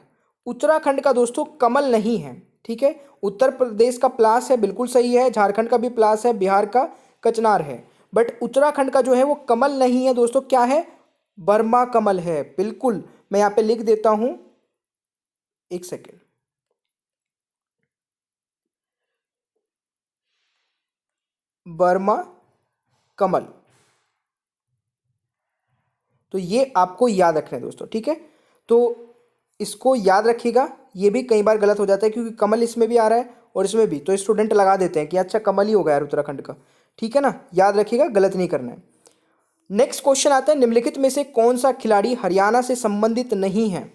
उत्तराखंड का दोस्तों कमल नहीं है। ठीक है, उत्तर प्रदेश का प्लास है, बिल्कुल सही है। झारखंड का भी प्लास है, बिहार का कचनार है, बट उत्तराखंड का जो है वो कमल नहीं है दोस्तों। क्या है? बर्मा कमल है, बिल्कुल। मैं यहां पे लिख देता हूं, एक सेकेंड। बर्मा कमल, तो ये आपको याद रखना है दोस्तों। ठीक है, तो इसको याद रखिएगा। ये भी कई बार गलत हो जाता है, क्योंकि कमल इसमें भी आ रहा है और इसमें भी, तो स्टूडेंट लगा देते हैं कि अच्छा कमल ही होगा यार उत्तराखंड का। ठीक है ना, याद रखिएगा, गलत नहीं करना है। नेक्स्ट क्वेश्चन आता है, निम्नलिखित में से कौन सा खिलाड़ी हरियाणा से संबंधित नहीं है?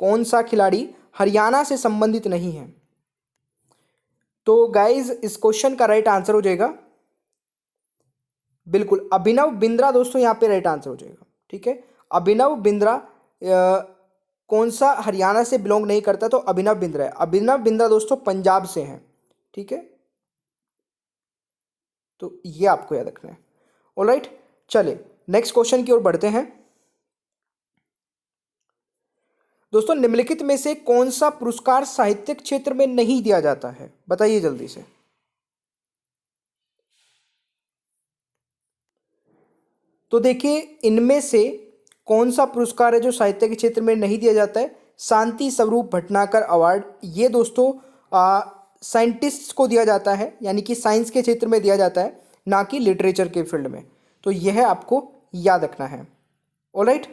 कौन सा खिलाड़ी हरियाणा से संबंधित नहीं है? तो गाइज, इस क्वेश्चन का राइट आंसर हो जाएगा बिल्कुल अभिनव बिंद्रा दोस्तों यहाँ पे राइट आंसर हो जाएगा। ठीक है, अभिनव बिंद्रा कौन सा हरियाणा से बिलोंग नहीं करता, तो अभिनव बिंद्रा है। अभिनव बिंद्रा दोस्तों पंजाब से हैं। ठीक है, तो ये आपको याद रखना है। ऑलराइट, चलिए नेक्स्ट क्वेश्चन की ओर बढ़ते हैं। दोस्तों निम्नलिखित में से कौन सा पुरस्कार साहित्यिक क्षेत्र में नहीं दिया जाता है, बताइए जल्दी से। तो देखिए इनमें से कौन सा पुरस्कार है जो साहित्य के क्षेत्र में नहीं दिया जाता है। शांति स्वरूप भटनागर अवार्ड, ये दोस्तों साइंटिस्ट को दिया जाता है, यानी कि साइंस के क्षेत्र में दिया जाता है, ना कि लिटरेचर के फील्ड में। तो यह आपको याद रखना है। ऑलराइट,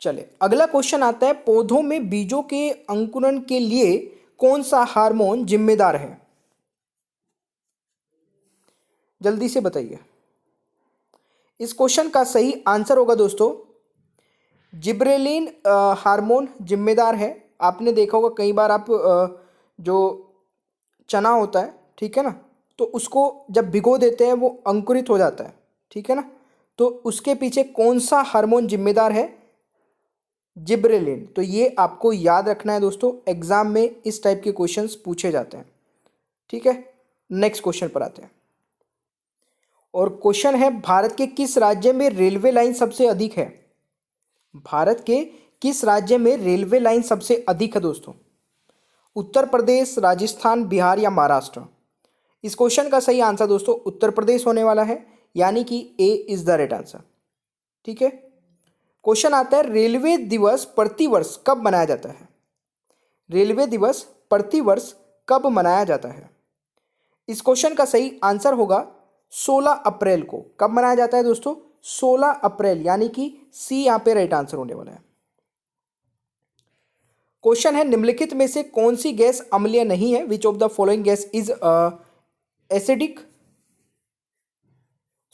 चले अगला क्वेश्चन आता है, पौधों में बीजों के अंकुरण के लिए कौन सा हार्मोन जिम्मेदार है, जल्दी से बताइए। इस क्वेश्चन का सही आंसर होगा दोस्तों जिब्रेलिन हार्मोन जिम्मेदार है। आपने देखा होगा कई बार आप जो चना होता है, ठीक है ना, तो उसको जब भिगो देते हैं वो अंकुरित हो जाता है। ठीक है ना, तो उसके पीछे कौन सा हार्मोन जिम्मेदार है, जिब्रेलिन। तो ये आपको याद रखना है दोस्तों, एग्जाम में इस टाइप के क्वेश्चंस पूछे जाते हैं। ठीक है, नेक्स्ट क्वेश्चन पर आते हैं। और क्वेश्चन है, भारत के किस राज्य में रेलवे लाइन सबसे अधिक है। भारत के किस राज्य में रेलवे लाइन सबसे अधिक है दोस्तों, उत्तर प्रदेश, राजस्थान, बिहार या महाराष्ट्र। इस क्वेश्चन का सही आंसर दोस्तों उत्तर प्रदेश होने वाला है, यानी कि ए इज द राइट आंसर। ठीक है, क्वेश्चन आता है, रेलवे दिवस प्रतिवर्ष कब मनाया जाता है। रेलवे दिवस प्रतिवर्ष कब मनाया जाता है। इस क्वेश्चन का सही आंसर होगा 16 अप्रैल को। कब मनाया जाता है दोस्तों, 16 अप्रैल, यानी कि सी यहां पे राइट आंसर होने वाला है। क्वेश्चन है, निम्नलिखित में से कौन सी गैस अम्लीय नहीं है, which of the following gas is acidic.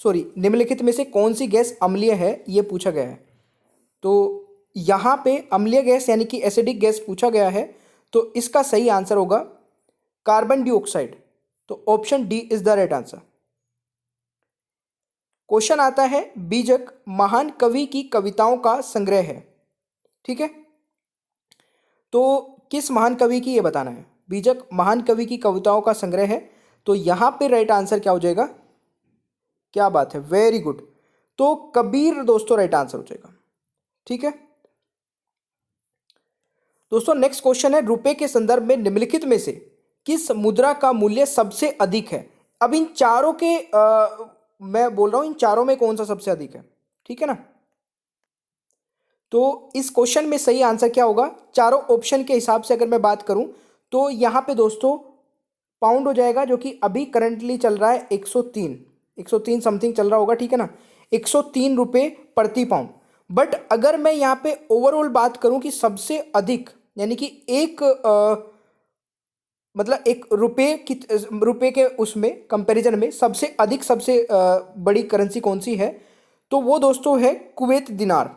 Sorry, निम्नलिखित में से कौन सी गैस अम्लीय है, यह पूछा गया है। तो यहां पे अम्लीय गैस यानी कि एसिडिक गैस पूछा गया है, तो इसका सही आंसर होगा कार्बन डाइऑक्साइड। तो option D is the right answer. Question आता है, बीजक महान कवि की कविताओं का संग्रह है। ठीक है, तो किस महान कवि की ये बताना है। बीजक महान कवि की कविताओं का संग्रह है, तो यहां पे राइट आंसर क्या हो जाएगा, क्या बात है, वेरी गुड। तो कबीर दोस्तों राइट आंसर हो जाएगा। ठीक है दोस्तों, नेक्स्ट क्वेश्चन है, रुपए के संदर्भ में निम्नलिखित में से किस मुद्रा का मूल्य सबसे अधिक है। अब इन चारों के मैं बोल रहा हूं, इन चारों में कौन सा सबसे अधिक है। ठीक है ना, तो इस क्वेश्चन में सही आंसर क्या होगा, चारों ऑप्शन के हिसाब से अगर मैं बात करूं तो यहां पे दोस्तों पाउंड हो जाएगा, जो कि अभी करंटली चल रहा है 103 समथिंग चल रहा होगा। ठीक है ना, 103 रुपये प्रति पाउंड। बट अगर मैं यहाँ पे ओवरऑल बात करूं कि सबसे अधिक, यानी कि एक मतलब एक रुपये के उसमें कंपैरिजन में सबसे अधिक सबसे बड़ी करेंसी कौन सी है, तो वो दोस्तों है कुवैत दिनार।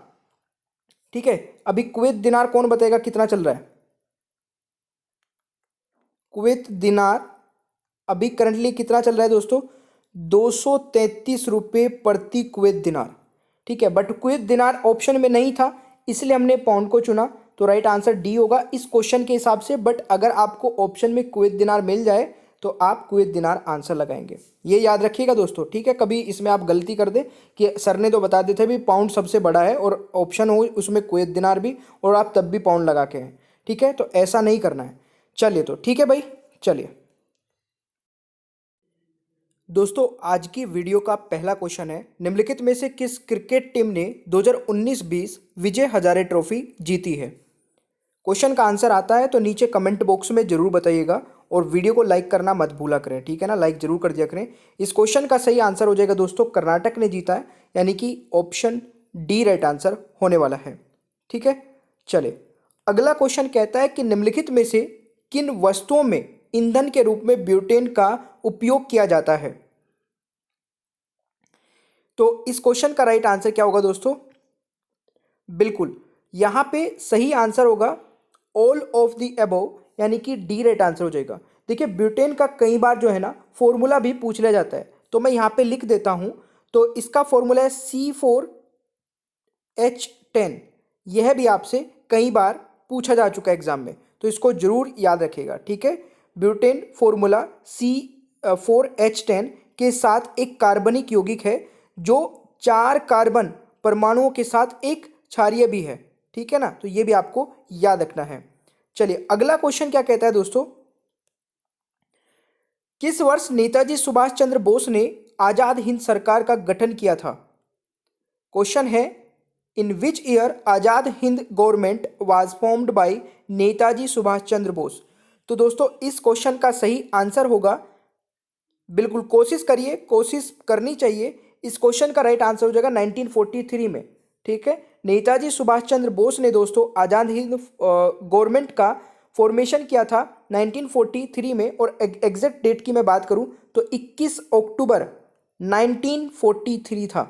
ठीक है, अभी कुवैत दिनार कौन बताएगा कितना चल रहा है। कुवैत दिनार अभी करंटली कितना चल रहा है दोस्तों, 233 रुपये प्रति कुवैत दिनार। ठीक है, बट कुवैत दिनार ऑप्शन में नहीं था, इसलिए हमने पाउंड को चुना, तो राइट आंसर डी होगा इस क्वेश्चन के हिसाब से। बट अगर आपको ऑप्शन में कुवैत दिनार मिल जाए तो आप कुवैत दिनार आंसर लगाएंगे, ये याद रखिएगा दोस्तों। ठीक है, कभी इसमें आप गलती कर दे कि सर ने तो बता देते भी पाउंड सबसे बड़ा है और ऑप्शन हो उसमें कुवैत दिनार भी और आप तब भी पाउंड लगा के हैं। ठीक है, तो ऐसा नहीं करना है। चलिए, तो ठीक है भाई, चलिए दोस्तों, आज की वीडियो का पहला क्वेश्चन है, निम्नलिखित में से किस क्रिकेट टीम ने 2019-20 विजय हजारे ट्रॉफी जीती है। क्वेश्चन का आंसर आता है तो नीचे कमेंट बॉक्स में जरूर बताइएगा और वीडियो को लाइक करना मत भूला करें। ठीक है ना, लाइक जरूर कर दिया करें। इस क्वेश्चन का सही आंसर हो जाएगा दोस्तों कर्नाटक ने जीता है, यानी कि ऑप्शन डी राइट आंसर होने वाला है। ठीक है, चले अगला क्वेश्चन कहता है कि निम्नलिखित में से किन वस्तुओं में ईंधन के रूप में ब्यूटेन का उपयोग किया जाता है। तो इस क्वेश्चन का राइट आंसर क्या होगा दोस्तों, बिल्कुल यहां पे सही आंसर होगा ऑल ऑफ द अबव, यानी कि डी राइट आंसर हो जाएगा। देखिए ब्यूटेन का कई बार जो है ना फॉर्मूला भी पूछ लिया जाता है, तो मैं यहाँ पे लिख देता हूँ। तो इसका फॉर्मूला है C4H10। यह भी आपसे कई बार पूछा जा चुका है एग्जाम में, तो इसको जरूर याद रखिएगा, ठीक है। ब्यूटेन फॉर्मूला C4H10 के साथ एक कार्बनिक यौगिक है जो 4 कार्बन परमाणुओं के साथ एक क्षारीय भी है, ठीक है ना। तो ये भी आपको याद रखना है। चलिए अगला क्वेश्चन क्या कहता है दोस्तों, किस वर्ष नेताजी सुभाष चंद्र बोस ने आजाद हिंद सरकार का गठन किया था। क्वेश्चन है, in which year Azad Hind government was formed by Netaji Subhash Chandra Bose. तो दोस्तों इस क्वेश्चन का सही आंसर होगा, बिल्कुल कोशिश करिए, कोशिश करनी चाहिए। इस क्वेश्चन का राइट आंसर हो जाएगा 1943 में, ठीक है। नेताजी सुभाष चंद्र बोस ने दोस्तों आजाद हिंद गवर्नमेंट का फॉर्मेशन किया था 1943 में, और एग्जैक्ट डेट की मैं बात करूं तो 21 अक्टूबर 1943 था,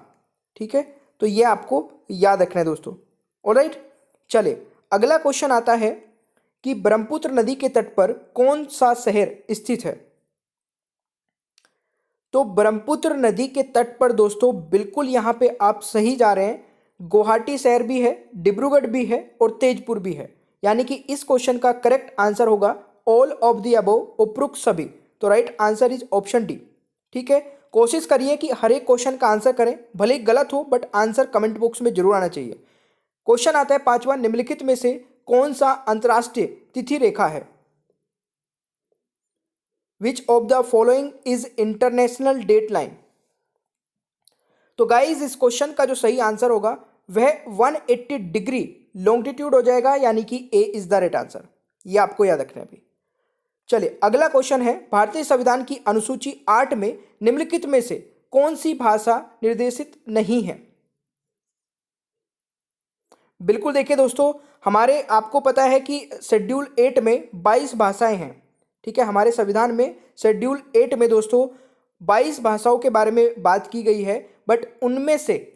ठीक है। तो ये आपको याद रखना है दोस्तों। ऑलराइट, चले अगला क्वेश्चन आता है कि ब्रह्मपुत्र नदी के तट पर कौन सा शहर स्थित है। तो ब्रह्मपुत्र नदी के तट पर दोस्तों बिल्कुल यहाँ पे आप सही जा रहे हैं, गुवाहाटी शहर भी है, डिब्रूगढ़ भी है और तेजपुर भी है। यानी कि इस क्वेश्चन का करेक्ट आंसर होगा ऑल ऑफ द अबव, उपरोक्त सभी। तो right answer is option D, ठीक है। कोशिश करिए कि हर एक क्वेश्चन का आंसर करें, भले ही गलत हो बट आंसर कमेंट बॉक्स में जरूर आना चाहिए। क्वेश्चन आता है 5वां, निम्नलिखित में से कौन सा अंतरराष्ट्रीय तिथि रेखा है। Which of the following is international date line. तो गाइज इस क्वेश्चन का जो सही आंसर होगा वह 180 डिग्री लॉन्गिट्यूड हो जाएगा, यानी कि ए इज द राइट आंसर। ये आपको याद रखना है अभी। चलिए अगला क्वेश्चन है, भारतीय संविधान की अनुसूची 8 में निम्नलिखित में से कौन सी भाषा निर्देशित नहीं है। बिल्कुल देखिए दोस्तों, हमारे आपको पता है कि शेड्यूल 8 में 22 भाषाएं हैं, ठीक है। हमारे संविधान में शेड्यूल 8 में दोस्तों 22 भाषाओं के बारे में बात की गई है, बट उनमें से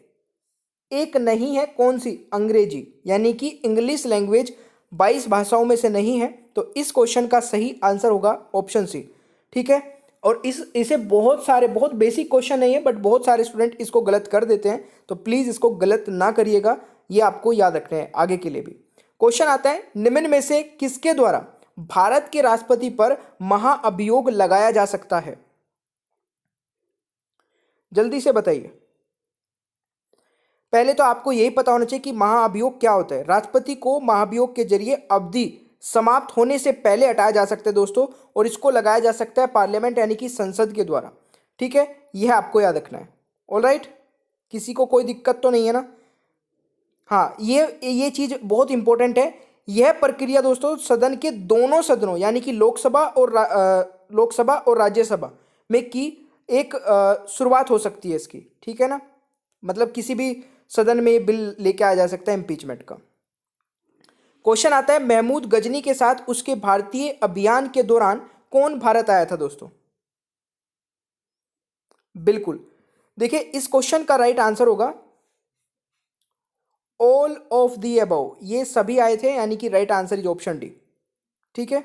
एक नहीं है, कौन सी, अंग्रेजी, यानी कि इंग्लिश लैंग्वेज 22 भाषाओं में से नहीं है। तो इस क्वेश्चन का सही आंसर होगा ऑप्शन सी, ठीक है। और इसे बहुत सारे, बहुत बेसिक क्वेश्चन नहीं है बट बहुत सारे स्टूडेंट इसको गलत कर देते हैं, तो प्लीज इसको गलत ना करिएगा, ये आपको याद रखना है आगे के लिए भी। क्वेश्चन आता है, निम्न में से किसके द्वारा भारत के राष्ट्रपति पर महाअभियोग लगाया जा सकता है। जल्दी से बताइए। पहले तो आपको यही पता होना चाहिए कि महाअभियोग क्या होता है। राष्ट्रपति को महाअभियोग के जरिए अवधि समाप्त होने से पहले हटाया जा सकता है दोस्तों, और इसको लगाया जा सकता है पार्लियामेंट यानी कि संसद के द्वारा, ठीक है। यह आपको याद रखना है। ऑलराइट, किसी को कोई दिक्कत तो नहीं है ना। हाँ, ये चीज बहुत इंपॉर्टेंट है। यह प्रक्रिया दोस्तों सदन के दोनों सदनों यानी कि लोकसभा और राज्यसभा में की एक शुरुआत हो सकती है इसकी, ठीक है ना। मतलब किसी भी सदन में बिल लेके आया जा सकता है इम्पीचमेंट का। क्वेश्चन आता है, महमूद गजनी के साथ उसके भारतीय अभियान के दौरान कौन भारत आया था दोस्तों। बिल्कुल देखिए, इस क्वेश्चन का राइट आंसर होगा ऑल ऑफ द अबव, ये सभी आए थे, यानी कि right answer is option D, ठीक है।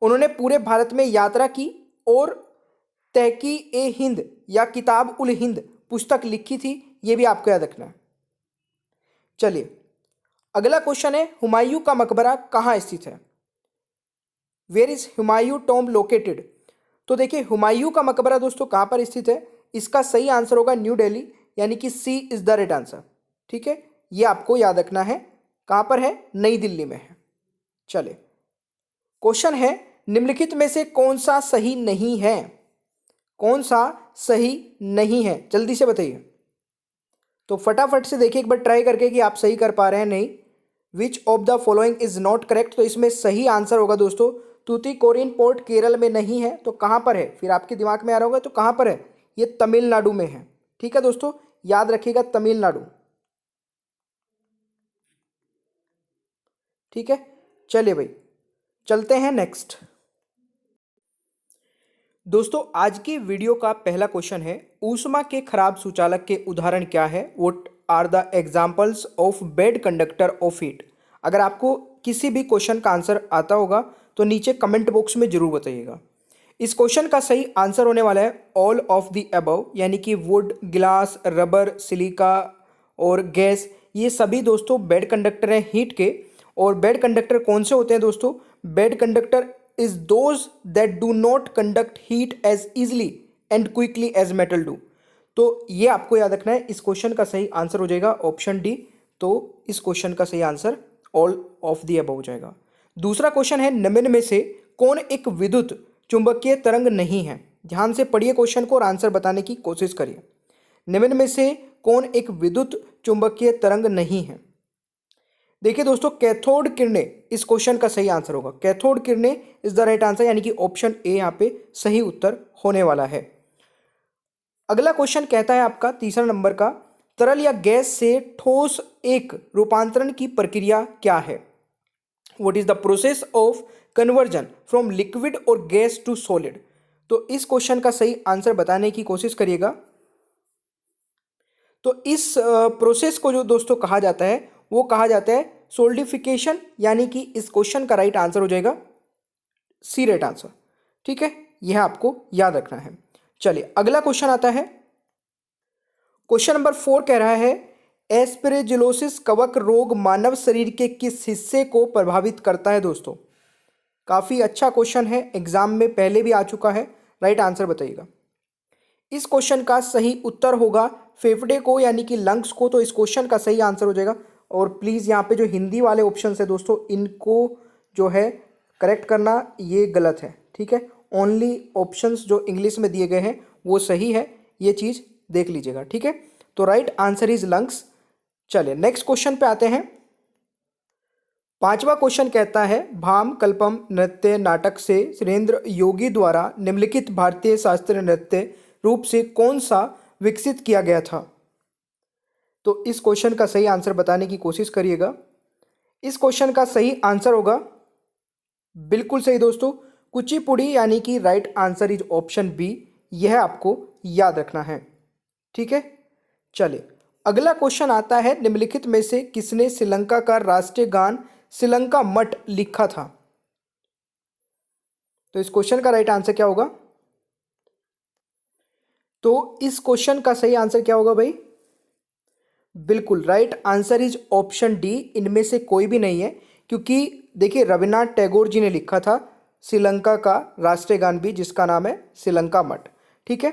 उन्होंने पूरे भारत में यात्रा की और तहकी-ए-हिंद या किताब उल हिंद पुस्तक लिखी थी, ये भी आपको याद रखना है। चलिए अगला क्वेश्चन है, हुमायूं का मकबरा कहाँ स्थित है। Where is Humayun tomb located. तो देखिए हुमायूं का मकबरा दोस्तों कहाँ पर स्थित है, इसका सही आंसर होगा न्यू दिल्ली, यानी कि सी इज द राइट आंसर, ठीक है। ये आपको याद रखना है, कहाँ पर है, नई दिल्ली में है। चले क्वेश्चन है, निम्नलिखित में से कौन सा सही नहीं है, कौन सा सही नहीं है, जल्दी से बताइए। तो फटाफट से देखिए एक बार ट्राई करके कि आप सही कर पा रहे हैं नहीं। विच of the following is not correct. तो इसमें सही आंसर होगा दोस्तों तूतीकोरिन पोर्ट केरल में नहीं है, तो कहाँ पर है, फिर आपके दिमाग में आ रहा होगा तो कहाँ पर है, ये तमिलनाडु में है, ठीक है दोस्तों, याद रखिएगा तमिलनाडु, ठीक है। चलिए भाई चलते हैं नेक्स्ट। दोस्तों आज की वीडियो का पहला क्वेश्चन है, ऊष्मा के खराब सुचालक के उदाहरण क्या है। What are the examples of bad conductor of heat. अगर आपको किसी भी क्वेश्चन का आंसर आता होगा तो नीचे कमेंट बॉक्स में जरूर बताइएगा। इस क्वेश्चन का सही आंसर होने वाला है ऑल ऑफ द अबव, यानी कि वुड, ग्लास, रबर, सिलिका और गैस, ये सभी दोस्तों बेड कंडक्टर हैं हीट के। और बेड कंडक्टर कौन से होते हैं दोस्तों? Bad conductor is those that do not conduct heat as easily and quickly as metal do. तो ये आपको याद रखना है। इस क्वेश्चन का सही आंसर हो जाएगा ऑप्शन डी। तो इस क्वेश्चन का सही answer all of the above हो जाएगा। दूसरा क्वेश्चन है, निम्न में से कौन एक विद्युत चुंबकीय तरंग नहीं है? ध्यान से पढ़िए क्वेश्चन को और आंसर बताने की कोशिश करिए। निम्न में से कौन एक विद्युत चुंबकीय तरंग नहीं है? देखिए दोस्तों, कैथोड किरणें इस क्वेश्चन का सही आंसर होगा। कैथोड किरणें इज द राइट आंसर, यानी कि ऑप्शन ए यहाँ पे सही उत्तर होने वाला है। अगला क्वेश्चन कहता है आपका तीसरा नंबर का, तरल या गैस से ठोस एक रूपांतरण की प्रक्रिया क्या है? What is the process of conversion from liquid और गैस टू सॉलिड? तो इस क्वेश्चन का सही आंसर बताने की कोशिश करिएगा। तो इस प्रोसेस को जो दोस्तों कहा जाता है वो कहा जाता है सोल्डिफिकेशन, यानी कि इस क्वेश्चन का राइट आंसर हो जाएगा सी राइट आंसर। ठीक है, यह आपको याद रखना है। चलिए अगला क्वेश्चन आता है। क्वेश्चन नंबर 4 कह रहा है, एस्पेरेजिलोसिस कवक रोग मानव शरीर के किस हिस्से को प्रभावित करता है? दोस्तों काफी अच्छा क्वेश्चन है, एग्जाम में पहले भी आ चुका है। राइट आंसर बताइएगा। इस क्वेश्चन का सही उत्तर होगा फेफड़े को, यानी कि लंग्स को। तो इस क्वेश्चन का सही आंसर हो जाएगा। और प्लीज़ यहाँ पे जो हिंदी वाले ऑप्शन है दोस्तों, इनको जो है करेक्ट करना, ये गलत है। ठीक है, ओनली ऑप्शंस जो इंग्लिश में दिए गए हैं वो सही है, ये चीज़ देख लीजिएगा। ठीक है, तो राइट आंसर इज लंग्स। चलिए नेक्स्ट क्वेश्चन पे आते हैं। पांचवा क्वेश्चन कहता है, भाम कल्पम नृत्य नाटक से सुरेंद्र योगी द्वारा निम्नलिखित भारतीय शास्त्रीय नृत्य रूप से कौन सा विकसित किया गया था? तो इस क्वेश्चन का सही आंसर बताने की कोशिश करिएगा। इस क्वेश्चन का सही आंसर होगा, बिल्कुल सही दोस्तों, कुचिपुड़ी, यानी कि right answer is option B. यह आपको याद रखना है। ठीक है, चलिए अगला क्वेश्चन आता है, निम्नलिखित में से किसने श्रीलंका का राष्ट्रीय गान श्रीलंका मठ लिखा था? तो इस क्वेश्चन का राइट आंसर क्या होगा? तो इस क्वेश्चन का सही आंसर क्या होगा भाई? बिल्कुल right answer is option D, इनमें से कोई भी नहीं है। क्योंकि देखिए, रविन्द्रनाथ टैगोर जी ने लिखा था श्रीलंका का राष्ट्रीय गान भी, जिसका नाम है श्रीलंका मठ। ठीक है,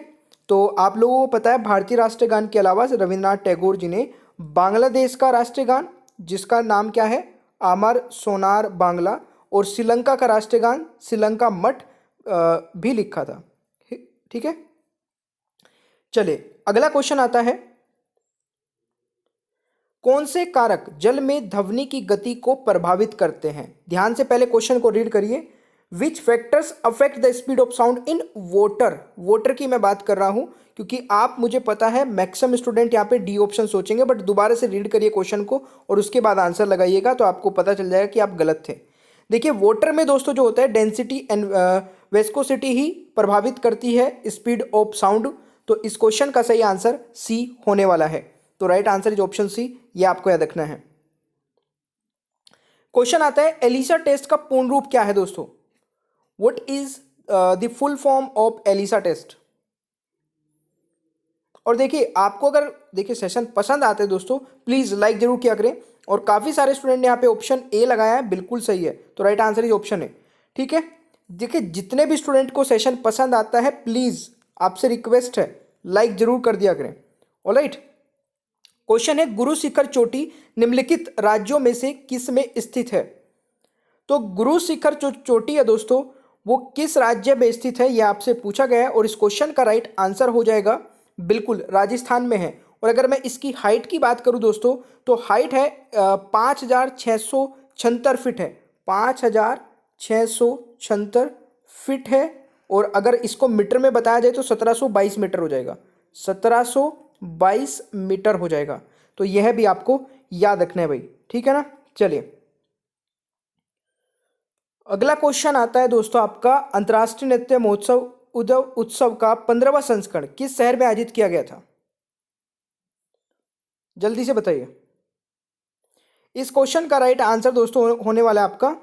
तो आप लोगों को पता है भारतीय राष्ट्रीय गान के अलावा रविन्द्रनाथ टैगोर जी ने बांग्लादेश का राष्ट्रीय गान, जिसका नाम क्या है, आमर सोनार बांग्ला, और श्रीलंका का राष्ट्रीय गान श्रीलंका मठ भी लिखा था। ठीक है, चलिए अगला क्वेश्चन आता है, कौन से कारक जल में ध्वनि की गति को प्रभावित करते हैं? ध्यान से पहले क्वेश्चन को रीड करिए। विच factors affect the speed of sound in water? Water की मैं बात कर रहा हूं, क्योंकि आप, मुझे पता है मैक्सिमम स्टूडेंट यहाँ पे डी ऑप्शन सोचेंगे, बट दोबारा से रीड करिए क्वेश्चन को और उसके बाद आंसर लगाइएगा, तो आपको पता चल जाएगा कि आप गलत थे। देखिए, वाटर में दोस्तों जो होता है डेंसिटी एंड वेस्कोसिटी ही प्रभावित करती है स्पीड ऑफ साउंड। तो इस क्वेश्चन का सही आंसर सी होने वाला है। तो right answer is option C, ये आपको याद रखना है। क्वेश्चन आता है, एलिसा टेस्ट का पूर्ण रूप क्या है दोस्तों? What is the full form of ELISA test? और देखिए, आपको अगर देखिए सेशन पसंद आते हैं दोस्तों, प्लीज लाइक जरूर किया करें। और काफी सारे स्टूडेंट ने यहाँ पे ऑप्शन ए लगाया है, बिल्कुल सही है। तो right answer is option A. ठीक है, देखिए जितने भी स्टूडेंट को सेशन पसंद आता है, प्लीज आपसे रिक्वेस्ट है लाइक जरूर कर दिया करें। ऑलराइट, क्वेश्चन है, गुरु शिखर चोटी निम्नलिखित राज्यों में से किस में स्थित है? तो गुरु शिखर जो चोटी है दोस्तों, वो किस राज्य में स्थित है, यह आपसे पूछा गया है। और इस क्वेश्चन का राइट आंसर हो जाएगा बिल्कुल राजस्थान में है। और अगर मैं इसकी हाइट की बात करूं दोस्तों, तो हाइट है 5,676 फीट है। 5,676 फीट है। और अगर इसको मीटर में बताया जाए तो 1722 मीटर हो जाएगा। 1722 मीटर हो जाएगा। तो यह भी आपको याद रखना है भाई। ठीक है ना, चलिए अगला क्वेश्चन आता है दोस्तों आपका, अंतर्राष्ट्रीय नृत्य महोत्सव उत्सव का 15वां संस्करण किस शहर में आयोजित किया गया था? जल्दी से बताइए। इस क्वेश्चन का राइट आंसर दोस्तों होने वाला है आपका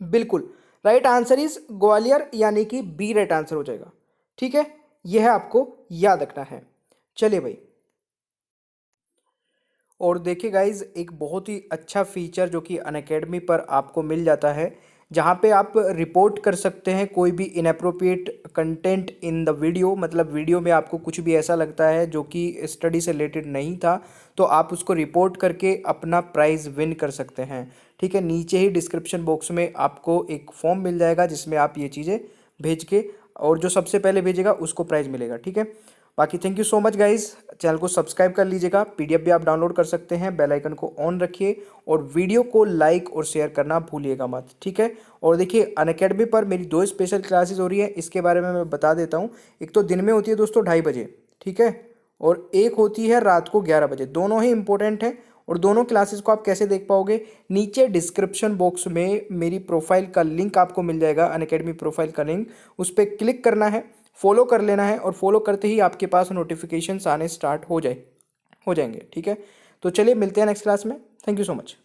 बिल्कुल राइट आंसर इज ग्वालियर, यानी कि बी राइट आंसर हो जाएगा। ठीक है, यह है आपको याद रखना है। चलिए भाई, और देखिए गाइज, एक बहुत ही अच्छा फीचर जो कि अनअकैडमी पर आपको मिल जाता है, जहाँ पे आप रिपोर्ट कर सकते हैं कोई भी inappropriate content in the video. मतलब वीडियो में आपको कुछ भी ऐसा लगता है जो कि स्टडी से रिलेटेड नहीं था, तो आप उसको रिपोर्ट करके अपना प्राइज़ विन कर सकते हैं। ठीक है, नीचे ही डिस्क्रिप्शन बॉक्स में आपको एक फॉर्म मिल जाएगा जिसमें आप ये चीज़ें भेज के, और जो सबसे पहले भेजेगा उसको प्राइज़ मिलेगा। ठीक है, बाकी thank you so much guys, channel को सब्सक्राइब कर लीजिएगा, पीडीएफ भी आप डाउनलोड कर सकते हैं, बेल आइकन को ऑन रखिए और वीडियो को लाइक और शेयर करना भूलिएगा मत। ठीक है, और देखिए अनअकैडमी पर मेरी 2 स्पेशल क्लासेस हो रही है, इसके बारे में मैं बता देता हूँ। एक तो दिन में होती है दोस्तों 2:30 बजे, ठीक है, और एक होती है रात को 11 बजे। दोनों ही इंपॉर्टेंट है, और दोनों क्लासेस को आप कैसे देख पाओगे, नीचे डिस्क्रिप्शन बॉक्स में मेरी प्रोफाइल का लिंक आपको मिल जाएगा, अनअकैडमी प्रोफाइल का लिंक, उस पर क्लिक करना है, फॉलो कर लेना है, और फॉलो करते ही आपके पास नोटिफिकेशंस आने स्टार्ट हो जाएंगे। ठीक है, तो चलिए मिलते हैं नेक्स्ट क्लास में। Thank you so much.